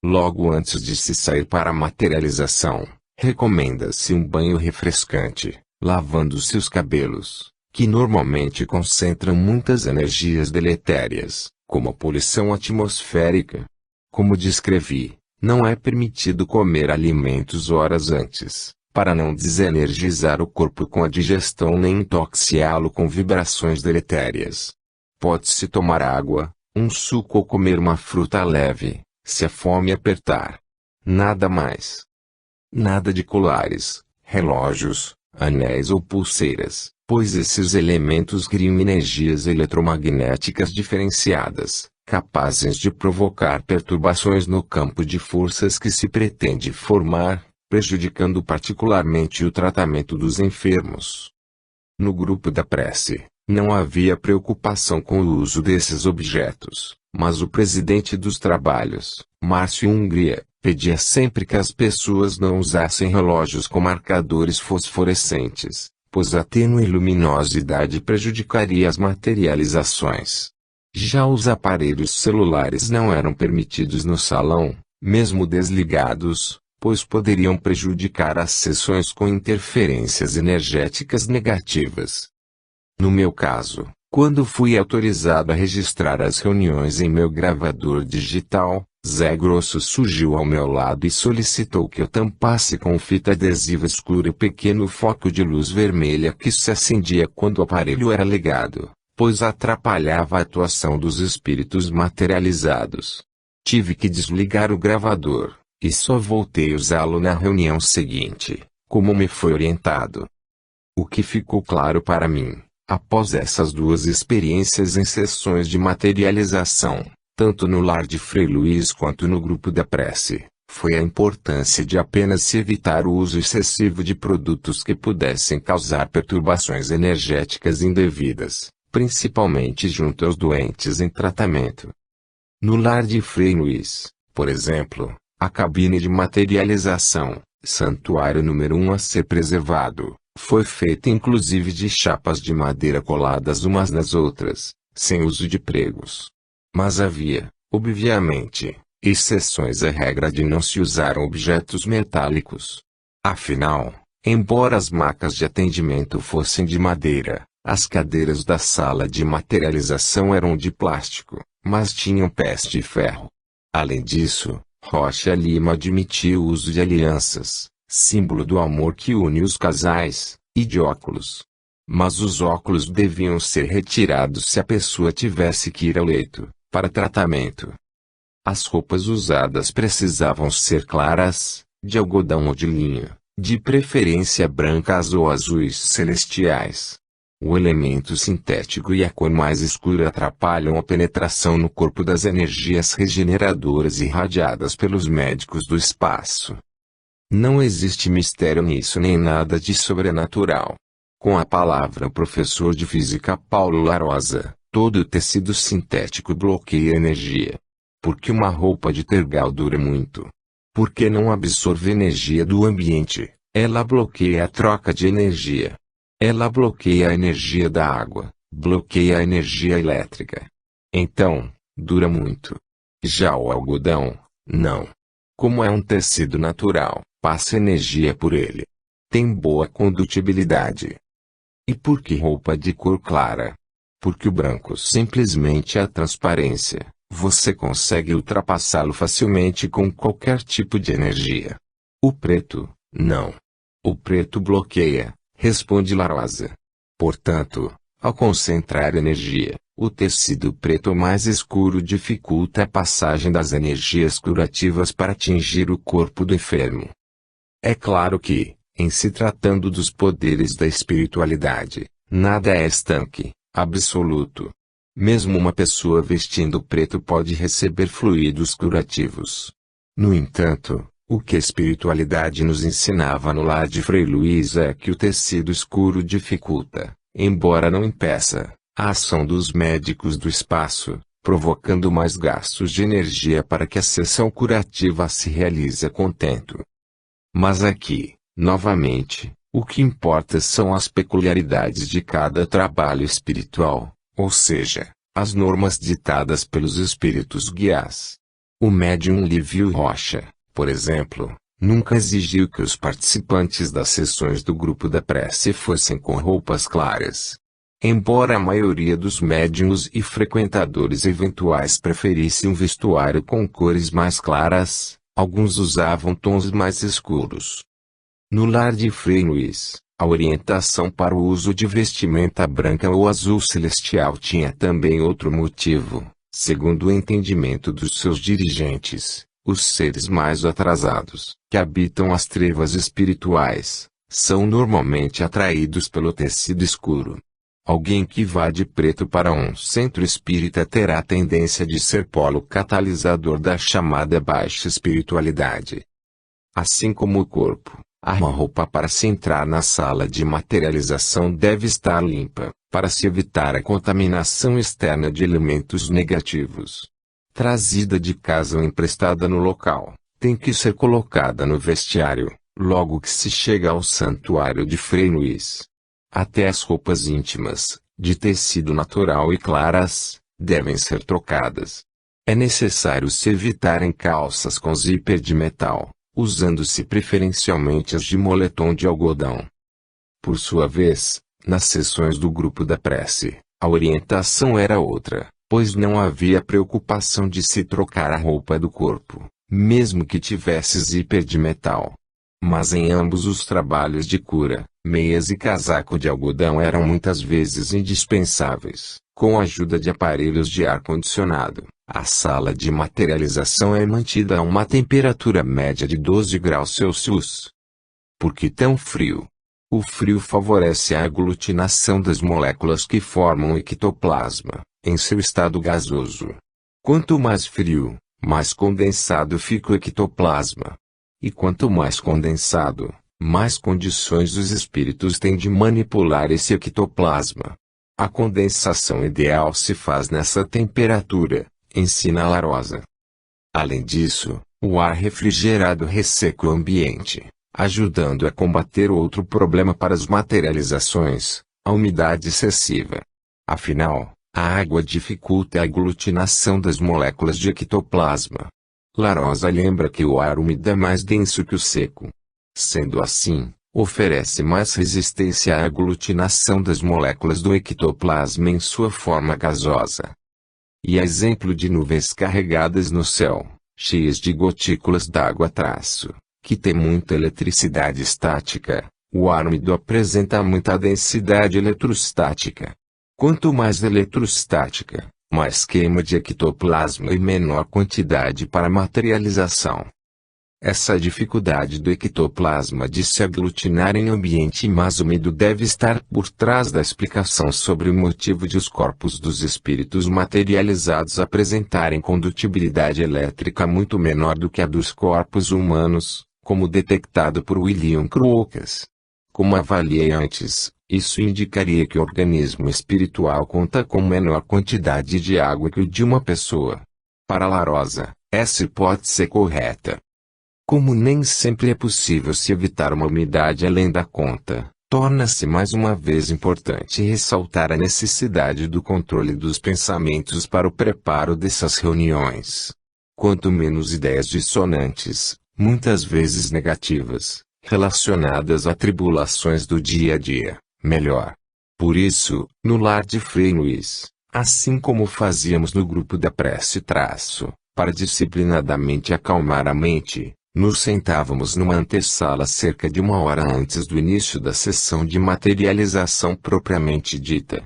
Logo antes de se sair para a materialização, recomenda-se um banho refrescante, lavando seus cabelos, que normalmente concentram muitas energias deletérias, como a poluição atmosférica. Como descrevi, não é permitido comer alimentos horas antes, para não desenergizar o corpo com a digestão nem intoxicá-lo com vibrações deletérias. Pode-se tomar água, um suco ou comer uma fruta leve, se a fome apertar. Nada mais. Nada de colares, relógios, anéis ou pulseiras, pois esses elementos criam energias eletromagnéticas diferenciadas, capazes de provocar perturbações no campo de forças que se pretende formar, prejudicando particularmente o tratamento dos enfermos. No grupo da prece, não havia preocupação com o uso desses objetos, mas o presidente dos trabalhos, Márcio Hungria, pedia sempre que as pessoas não usassem relógios com marcadores fosforescentes, pois a tênue luminosidade prejudicaria as materializações. Já os aparelhos celulares não eram permitidos no salão, mesmo desligados, pois poderiam prejudicar as sessões com interferências energéticas negativas. No meu caso, quando fui autorizado a registrar as reuniões em meu gravador digital, Zé Grosso surgiu ao meu lado e solicitou que eu tampasse com fita adesiva escura o pequeno foco de luz vermelha que se acendia quando o aparelho era ligado, pois atrapalhava a atuação dos espíritos materializados. Tive que desligar o gravador, e só voltei a usá-lo na reunião seguinte, como me foi orientado. O que ficou claro para mim, após essas duas experiências em sessões de materialização, tanto no lar de Frei Luiz quanto no grupo da prece, foi a importância de apenas se evitar o uso excessivo de produtos que pudessem causar perturbações energéticas indevidas, principalmente junto aos doentes em tratamento. No lar de Frei Luiz, por exemplo, a cabine de materialização, santuário número 1 a ser preservado, foi feita inclusive de chapas de madeira coladas umas nas outras, sem uso de pregos. Mas havia, obviamente, exceções à regra de não se usar objetos metálicos. Afinal, embora as macas de atendimento fossem de madeira, as cadeiras da sala de materialização eram de plástico, mas tinham pés de ferro. Além disso, Rocha Lima admitia o uso de alianças, símbolo do amor que une os casais, e de óculos. Mas os óculos deviam ser retirados se a pessoa tivesse que ir ao leito, para tratamento. As roupas usadas precisavam ser claras, de algodão ou de linho, de preferência brancas ou azuis celestiais. O elemento sintético e a cor mais escura atrapalham a penetração no corpo das energias regeneradoras irradiadas pelos médicos do espaço. Não existe mistério nisso nem nada de sobrenatural. Com a palavra o professor de física Paulo Larosa, todo tecido sintético bloqueia energia. Porque uma roupa de tergal dura muito. Porque não absorve energia do ambiente, ela bloqueia a troca de energia. Ela bloqueia a energia da água, bloqueia a energia elétrica. Então, dura muito. Já o algodão, não. Como é um tecido natural, passa energia por ele. Tem boa condutibilidade. E por que roupa de cor clara? Porque o branco simplesmente é a transparência, você consegue ultrapassá-lo facilmente com qualquer tipo de energia. O preto, não. O preto bloqueia. Responde Larosa. Portanto, ao concentrar energia, o tecido preto mais escuro dificulta a passagem das energias curativas para atingir o corpo do enfermo. É claro que, em se tratando dos poderes da espiritualidade, nada é estanque, absoluto. Mesmo uma pessoa vestindo preto pode receber fluidos curativos. No entanto, o que a espiritualidade nos ensinava no lar de Frei Luiz é que o tecido escuro dificulta, embora não impeça a ação dos médicos do espaço, provocando mais gastos de energia para que a sessão curativa se realize a contento. Mas aqui, novamente, o que importa são as peculiaridades de cada trabalho espiritual, ou seja, as normas ditadas pelos espíritos guias. O médium Lívio Rocha, por exemplo, nunca exigiu que os participantes das sessões do grupo da prece fossem com roupas claras. Embora a maioria dos médiuns e frequentadores eventuais preferisse um vestuário com cores mais claras, alguns usavam tons mais escuros. No lar de Frei Luís, a orientação para o uso de vestimenta branca ou azul celestial tinha também outro motivo, segundo o entendimento dos seus dirigentes. Os seres mais atrasados, que habitam as trevas espirituais, são normalmente atraídos pelo tecido escuro. Alguém que vá de preto para um centro espírita terá a tendência de ser polo catalisador da chamada baixa espiritualidade. Assim como o corpo, a roupa para se entrar na sala de materialização deve estar limpa, para se evitar a contaminação externa de elementos negativos. Trazida de casa ou emprestada no local, tem que ser colocada no vestiário, logo que se chega ao santuário de Frei Luís. Até as roupas íntimas, de tecido natural e claras, devem ser trocadas. É necessário se evitarem calças com zíper de metal, usando-se preferencialmente as de moletom de algodão. Por sua vez, nas sessões do grupo da prece, a orientação era outra, pois não havia preocupação de se trocar a roupa do corpo, mesmo que tivesse zíper de metal. Mas em ambos os trabalhos de cura, meias e casaco de algodão eram muitas vezes indispensáveis. Com a ajuda de aparelhos de ar-condicionado, a sala de materialização é mantida a uma temperatura média de 12 graus Celsius. Por que tão frio? O frio favorece a aglutinação das moléculas que formam o ectoplasma, em seu estado gasoso. Quanto mais frio, mais condensado fica o ectoplasma. E quanto mais condensado, mais condições os espíritos têm de manipular esse ectoplasma. A condensação ideal se faz nessa temperatura, ensina Larosa. Além disso, o ar refrigerado resseca o ambiente, ajudando a combater outro problema para as materializações, a umidade excessiva. Afinal, a água dificulta a aglutinação das moléculas de ectoplasma. Larosa lembra que o ar úmido é mais denso que o seco. Sendo assim, oferece mais resistência à aglutinação das moléculas do ectoplasma em sua forma gasosa. E a exemplo de nuvens carregadas no céu, cheias de gotículas d'água que tem muita eletricidade estática, o ar úmido apresenta muita densidade eletrostática. Quanto mais eletrostática, mais queima de ectoplasma e menor quantidade para materialização. Essa dificuldade do ectoplasma de se aglutinar em ambiente mais úmido deve estar por trás da explicação sobre o motivo de os corpos dos espíritos materializados apresentarem condutibilidade elétrica muito menor do que a dos corpos humanos, como detectado por William Crookes. Como avaliei antes, isso indicaria que o organismo espiritual conta com menor quantidade de água que o de uma pessoa. Para Larosa, essa hipótese é correta. Como nem sempre é possível se evitar uma umidade além da conta, torna-se mais uma vez importante ressaltar a necessidade do controle dos pensamentos para o preparo dessas reuniões. Quanto menos ideias dissonantes, muitas vezes negativas, relacionadas a tribulações do dia a dia, melhor. Por isso, no lar de Frei Luís, assim como fazíamos no grupo da prece para disciplinadamente acalmar a mente, nos sentávamos numa antessala cerca de 1 hora antes do início da sessão de materialização propriamente dita.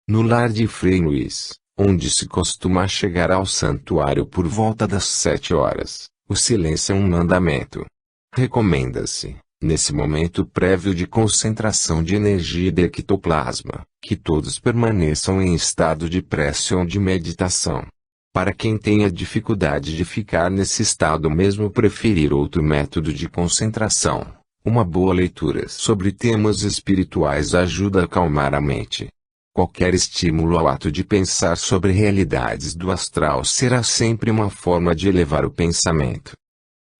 No lar de Frei Luís, onde se costuma chegar ao santuário por volta das 7 horas, o silêncio é um mandamento. Recomenda-se, nesse momento prévio de concentração de energia de ectoplasma, que todos permaneçam em estado de prece ou de meditação. Para quem tenha dificuldade de ficar nesse estado mesmo preferir outro método de concentração, Uma boa leitura sobre temas espirituais ajuda a acalmar a mente. Qualquer estímulo ao ato de pensar sobre realidades do astral será sempre uma forma de elevar o pensamento.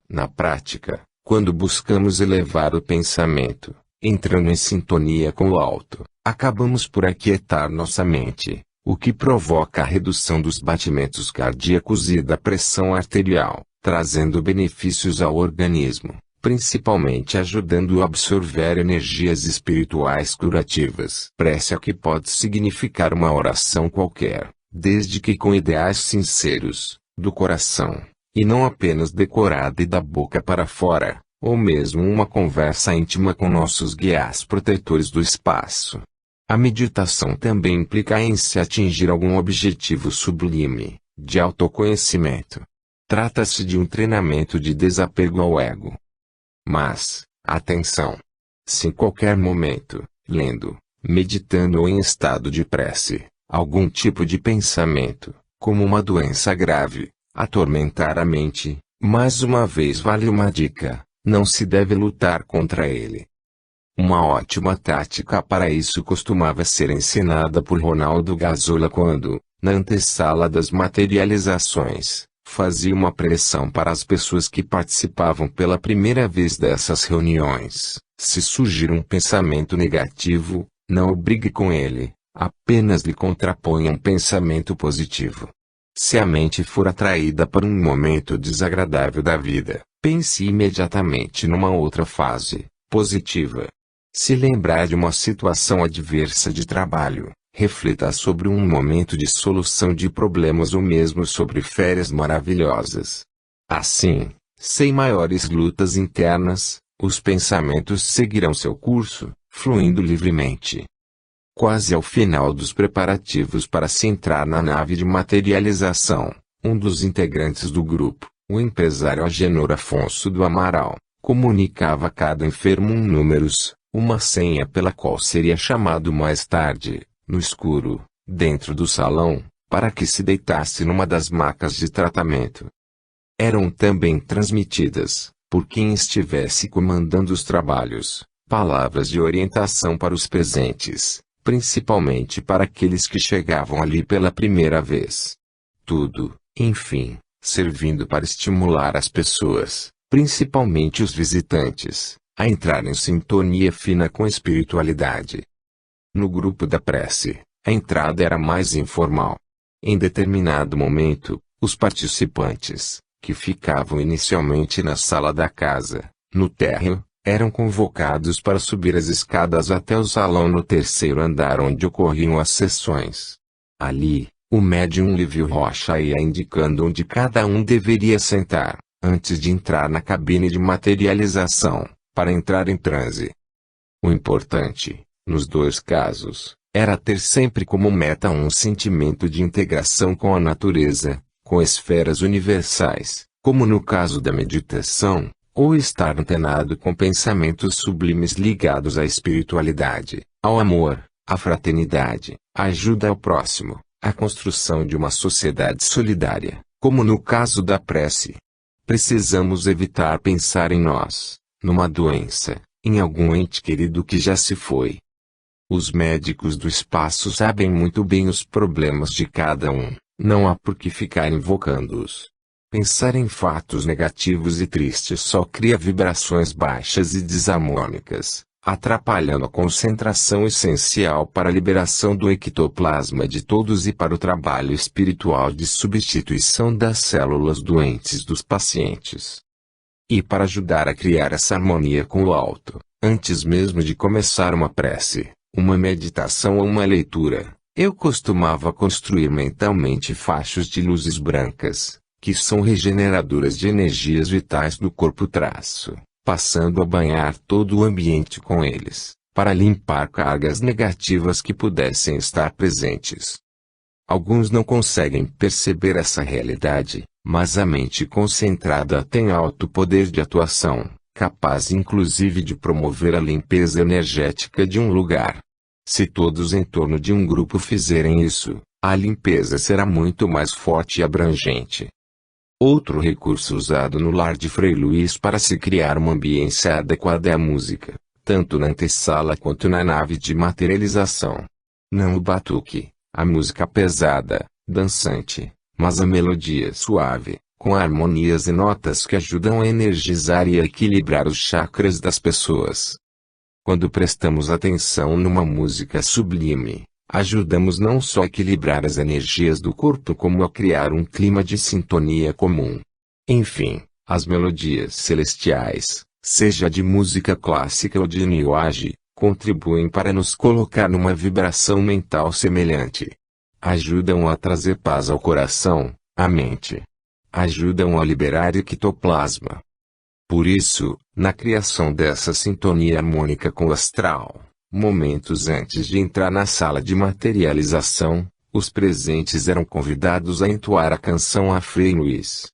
Na prática, quando buscamos elevar o pensamento, entrando em sintonia com o alto, acabamos por aquietar nossa mente, o que provoca a redução dos batimentos cardíacos e da pressão arterial, trazendo benefícios ao organismo, principalmente ajudando a absorver energias espirituais curativas. Prece que pode significar uma oração qualquer, desde que com ideais sinceros, do coração, e não apenas decorada e da boca para fora, ou mesmo uma conversa íntima com nossos guias protetores do espaço. A meditação também implica em se atingir algum objetivo sublime, de autoconhecimento. Trata-se de um treinamento de desapego ao ego. Mas, atenção! Se em qualquer momento, lendo, meditando ou em estado de prece, algum tipo de pensamento, como uma doença grave, atormentar a mente, mais uma vez vale uma dica: não se deve lutar contra ele. Uma ótima tática para isso costumava ser ensinada por Ronaldo Gazzola quando, na antessala das materializações, fazia uma pressão para as pessoas que participavam pela primeira vez dessas reuniões. Se surgir um pensamento negativo, não o brigue com ele, apenas lhe contraponha um pensamento positivo. Se a mente for atraída para um momento desagradável da vida, pense imediatamente numa outra fase, positiva. Se lembrar de uma situação adversa de trabalho, reflita sobre um momento de solução de problemas ou mesmo sobre férias maravilhosas. Assim, sem maiores lutas internas, os pensamentos seguirão seu curso, fluindo livremente. Quase ao final dos preparativos para se entrar na nave de materialização, um dos integrantes do grupo, o empresário Agenor Afonso do Amaral, comunicava a cada enfermo uma senha pela qual seria chamado mais tarde, no escuro, dentro do salão, para que se deitasse numa das macas de tratamento. Eram também transmitidas, por quem estivesse comandando os trabalhos, palavras de orientação para os presentes, principalmente para aqueles que chegavam ali pela primeira vez. Tudo, enfim, servindo para estimular as pessoas, principalmente os visitantes, a entrar em sintonia fina com a espiritualidade. No grupo da prece, a entrada era mais informal. Em determinado momento, os participantes, que ficavam inicialmente na sala da casa, no térreo, eram convocados para subir as escadas até o salão no terceiro andar onde ocorriam as sessões. Ali, o médium Lívio Rocha ia indicando onde cada um deveria sentar, antes de entrar na cabine de materialização, para entrar em transe. O importante, nos dois casos, era ter sempre como meta um sentimento de integração com a natureza, com esferas universais, como no caso da meditação, ou estar antenado com pensamentos sublimes ligados à espiritualidade, ao amor, à fraternidade, à ajuda ao próximo, à construção de uma sociedade solidária, como no caso da prece. Precisamos evitar pensar em nós, numa doença, em algum ente querido que já se foi. Os médicos do espaço sabem muito bem os problemas de cada um, não há por que ficar invocando-os. Pensar em fatos negativos e tristes só cria vibrações baixas e desarmônicas, atrapalhando a concentração essencial para a liberação do ectoplasma de todos e para o trabalho espiritual de substituição das células doentes dos pacientes. E para ajudar a criar essa harmonia com o alto, antes mesmo de começar uma prece, uma meditação ou uma leitura, eu costumava construir mentalmente fachos de luzes brancas, que são regeneradoras de energias vitais do corpo passando a banhar todo o ambiente com eles, para limpar cargas negativas que pudessem estar presentes. Alguns não conseguem perceber essa realidade, mas a mente concentrada tem alto poder de atuação, capaz inclusive de promover a limpeza energética de um lugar. Se todos em torno de um grupo fizerem isso, a limpeza será muito mais forte e abrangente. Outro recurso usado no lar de Frei Luís para se criar uma ambiência adequada é a música, tanto na antessala quanto na nave de materialização. Não o batuque, a música pesada, dançante, mas a melodia suave, com harmonias e notas que ajudam a energizar e a equilibrar os chakras das pessoas. Quando prestamos atenção numa música sublime, ajudamos não só a equilibrar as energias do corpo como a criar um clima de sintonia comum. Enfim, as melodias celestiais, seja de música clássica ou de New Age, contribuem para nos colocar numa vibração mental semelhante. Ajudam a trazer paz ao coração, à mente. Ajudam a liberar ectoplasma. Por isso, na criação dessa sintonia harmônica com o astral, momentos antes de entrar na sala de materialização, os presentes eram convidados a entoar a canção a Frei Luís.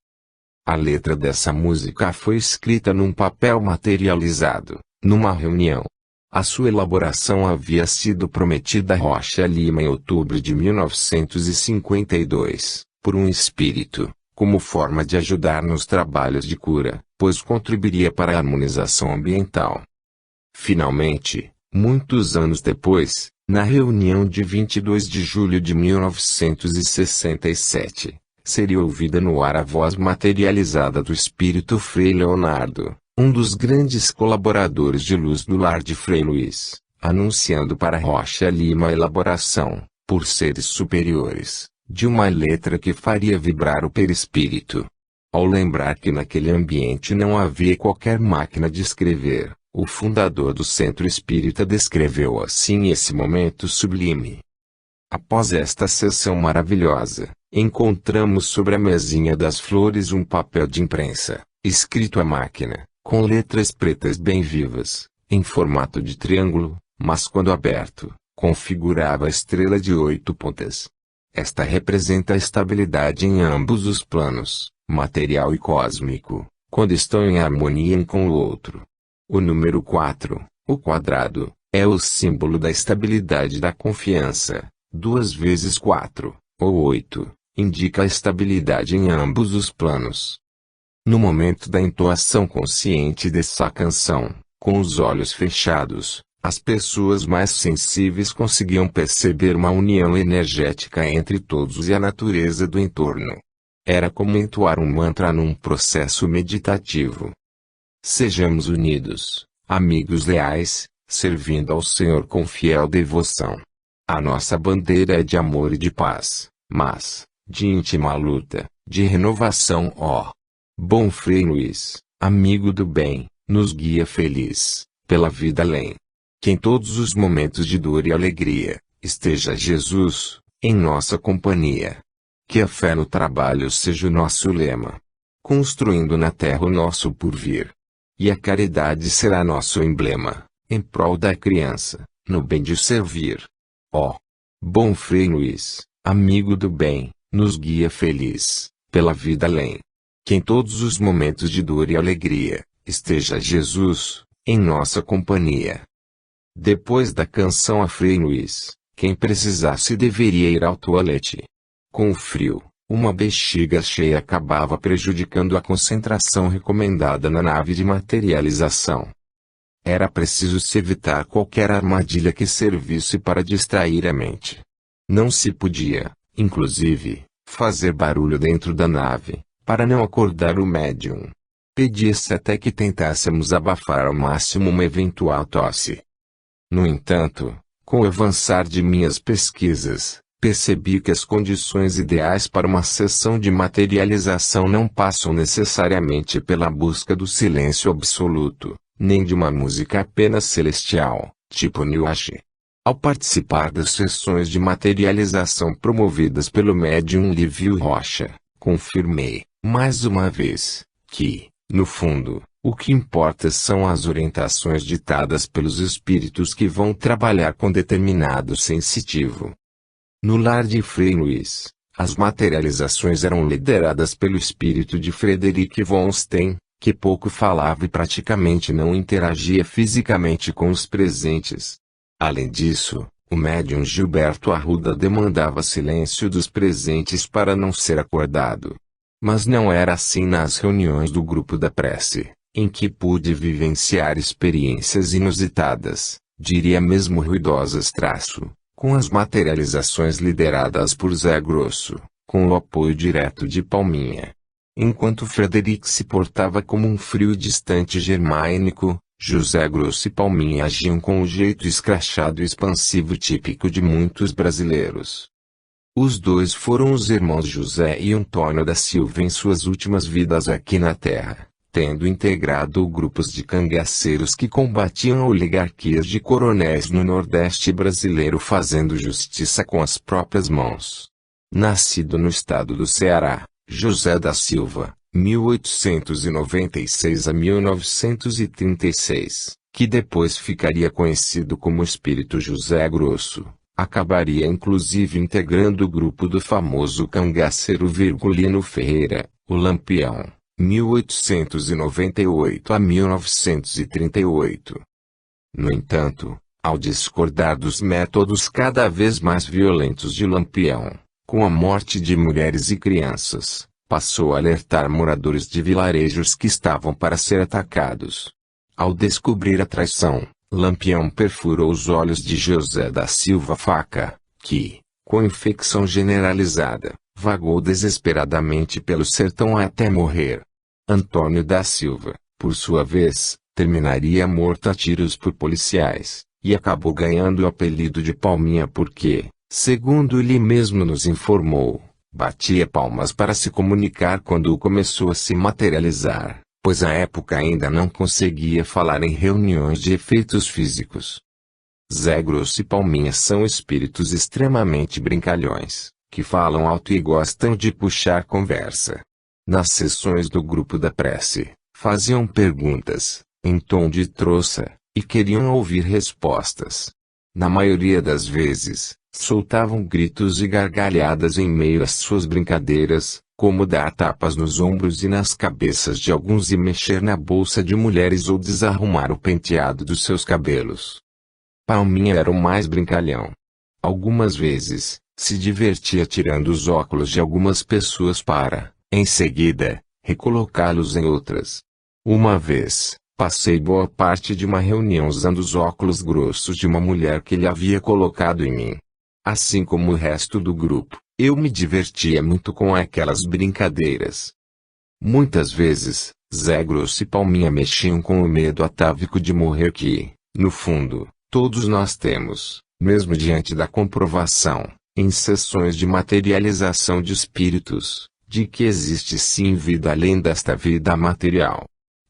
A letra dessa música foi escrita num papel materializado, numa reunião. A sua elaboração havia sido prometida a Rocha Lima em outubro de 1952, por um espírito, como forma de ajudar nos trabalhos de cura, pois contribuiria para a harmonização ambiental. Finalmente, muitos anos depois, na reunião de 22 de julho de 1967, seria ouvida no ar a voz materializada do espírito Frei Leonardo, um dos grandes colaboradores de luz do lar de Frei Luís, anunciando para Rocha Lima a elaboração, por seres superiores, de uma letra que faria vibrar o perispírito. Ao lembrar que naquele ambiente não havia qualquer máquina de escrever, o fundador do Centro Espírita descreveu assim esse momento sublime. Após esta sessão maravilhosa, encontramos sobre a mesinha das flores um papel de imprensa, escrito à máquina, com letras pretas bem vivas, em formato de triângulo, mas quando aberto, configurava a estrela de 8 pontas. Esta representa a estabilidade em ambos os planos, material e cósmico, quando estão em harmonia um com o outro. O número 4, o quadrado, é o símbolo da estabilidade e da confiança. 2 vezes 4, ou 8, indica a estabilidade em ambos os planos. No momento da entoação consciente dessa canção, com os olhos fechados, as pessoas mais sensíveis conseguiam perceber uma união energética entre todos e a natureza do entorno. Era como entoar um mantra num processo meditativo. Sejamos unidos, amigos leais, servindo ao Senhor com fiel devoção. A nossa bandeira é de amor e de paz, mas, de íntima luta, de renovação, ó. Bom Frei Luís, amigo do bem, nos guia feliz, pela vida além. Que em todos os momentos de dor e alegria, esteja Jesus, em nossa companhia. Que a fé no trabalho seja o nosso lema. Construindo na terra o nosso porvir. E a caridade será nosso emblema, em prol da criança, no bem de servir. Ó. Bom Frei Luís, amigo do bem, nos guia feliz, pela vida além. Que em todos os momentos de dor e alegria, esteja Jesus, em nossa companhia. Depois da canção a Frei Luís, quem precisasse deveria ir ao toalete. Com o frio, uma bexiga cheia acabava prejudicando a concentração recomendada na nave de materialização. Era preciso se evitar qualquer armadilha que servisse para distrair a mente. Não se podia, inclusive, fazer barulho dentro da nave, para não acordar o médium. Pedia-se até que tentássemos abafar ao máximo uma eventual tosse. No entanto, com o avançar de minhas pesquisas, percebi que as condições ideais para uma sessão de materialização não passam necessariamente pela busca do silêncio absoluto, nem de uma música apenas celestial, tipo New Age. Ao participar das sessões de materialização promovidas pelo médium Lívio Rocha, confirmei, mais uma vez, que, no fundo, o que importa são as orientações ditadas pelos espíritos que vão trabalhar com determinado sensitivo. No lar de Frei Luís, as materializações eram lideradas pelo espírito de Frederick von Stein, que pouco falava e praticamente não interagia fisicamente com os presentes. Além disso, o médium Gilberto Arruda demandava silêncio dos presentes para não ser acordado. Mas não era assim nas reuniões do grupo da prece, em que pude vivenciar experiências inusitadas, diria mesmo ruidosas com as materializações lideradas por Zé Grosso, com o apoio direto de Palminha. Enquanto Frederic se portava como um frio e distante germânico, José Grosso e Palminha agiam com o jeito escrachado e expansivo típico de muitos brasileiros. Os dois foram os irmãos José e Antônio da Silva em suas últimas vidas aqui na Terra, tendo integrado grupos de cangaceiros que combatiam oligarquias de coronéis no Nordeste brasileiro fazendo justiça com as próprias mãos. Nascido no estado do Ceará, José da Silva, 1896 a 1936, que depois ficaria conhecido como Espírito José Grosso, acabaria inclusive integrando o grupo do famoso cangaceiro Virgulino Ferreira, o Lampião, 1898 a 1938. No entanto, ao discordar dos métodos cada vez mais violentos de Lampião, com a morte de mulheres e crianças, passou a alertar moradores de vilarejos que estavam para ser atacados. Ao descobrir a traição, Lampião perfurou os olhos de José da Silva Faca, que, com infecção generalizada, vagou desesperadamente pelo sertão até morrer. Antônio da Silva, por sua vez, terminaria morto a tiros por policiais, e acabou ganhando o apelido de Palminha porque, segundo ele mesmo nos informou, batia palmas para se comunicar quando começou a se materializar, pois à época ainda não conseguia falar em reuniões de efeitos físicos. Zé Grosso e Palminha são espíritos extremamente brincalhões, que falam alto e gostam de puxar conversa. Nas sessões do grupo da prece, faziam perguntas, em tom de troça, e queriam ouvir respostas. Na maioria das vezes, soltavam gritos e gargalhadas em meio às suas brincadeiras, como dar tapas nos ombros e nas cabeças de alguns e mexer na bolsa de mulheres ou desarrumar o penteado dos seus cabelos. Palminha era o mais brincalhão. Algumas vezes, se divertia tirando os óculos de algumas pessoas para, em seguida, recolocá-los em outras. Uma vez, passei boa parte de uma reunião usando os óculos grossos de uma mulher que ele havia colocado em mim. Assim como o resto do grupo, eu me divertia muito com aquelas brincadeiras. Muitas vezes, Zé Grosso e Palminha mexiam com o medo atávico de morrer que, no fundo, todos nós temos, mesmo diante da comprovação, em sessões de materialização de espíritos, de que existe sim vida além desta vida material.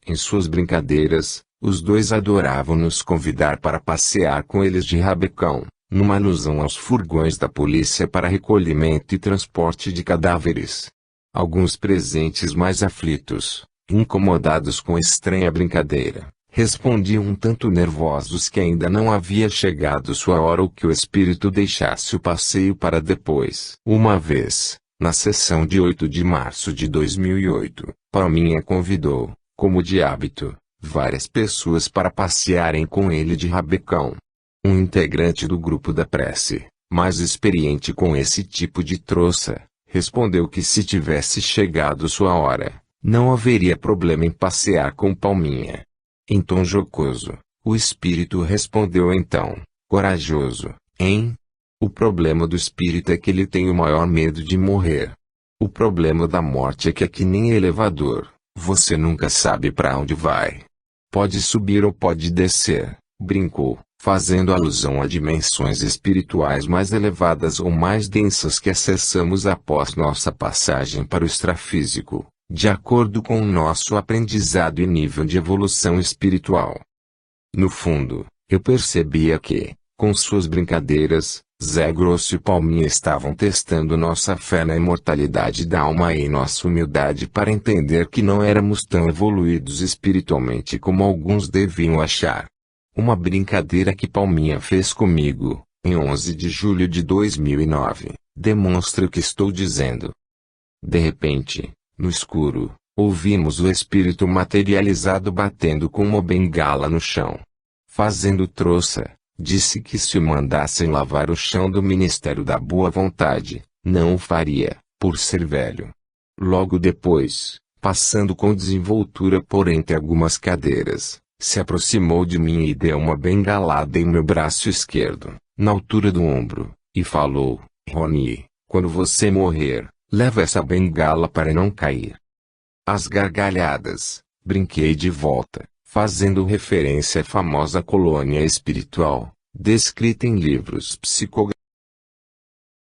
Em suas brincadeiras, os dois adoravam nos convidar para passear com eles de rabecão, numa alusão aos furgões da polícia para recolhimento e transporte de cadáveres. Alguns presentes mais aflitos, incomodados com a estranha brincadeira, respondiam um tanto nervosos que ainda não havia chegado sua hora ou que o espírito deixasse o passeio para depois. Uma vez, na sessão de 8 de março de 2008, Palminha convidou, como de hábito, várias pessoas para passearem com ele de rabecão. Um integrante do grupo da prece, mais experiente com esse tipo de troça, respondeu que se tivesse chegado sua hora, não haveria problema em passear com Palminha. Em tom jocoso, o espírito respondeu então, corajoso, hein? O problema do espírito é que ele tem o maior medo de morrer. O problema da morte é que é que nem elevador, você nunca sabe para onde vai. Pode subir ou pode descer, brincou, fazendo alusão a dimensões espirituais mais elevadas ou mais densas que acessamos após nossa passagem para o extrafísico, de acordo com o nosso aprendizado e nível de evolução espiritual. No fundo, eu percebia que, com suas brincadeiras, Zé Grosso e Palminha estavam testando nossa fé na imortalidade da alma e nossa humildade para entender que não éramos tão evoluídos espiritualmente como alguns deviam achar. Uma brincadeira que Palminha fez comigo, em 11 de julho de 2009, demonstra o que estou dizendo. De repente, no escuro, ouvimos o espírito materializado batendo com uma bengala no chão. Fazendo troça, disse que se o mandassem lavar o chão do Ministério da Boa Vontade, não o faria, por ser velho. Logo depois, passando com desenvoltura por entre algumas cadeiras, se aproximou de mim e deu uma bengalada em meu braço esquerdo, na altura do ombro, e falou: Ronnie, quando você morrer, leva essa bengala para não cair. Às gargalhadas, brinquei de volta, fazendo referência à famosa colônia espiritual, descrita em livros psicográficos.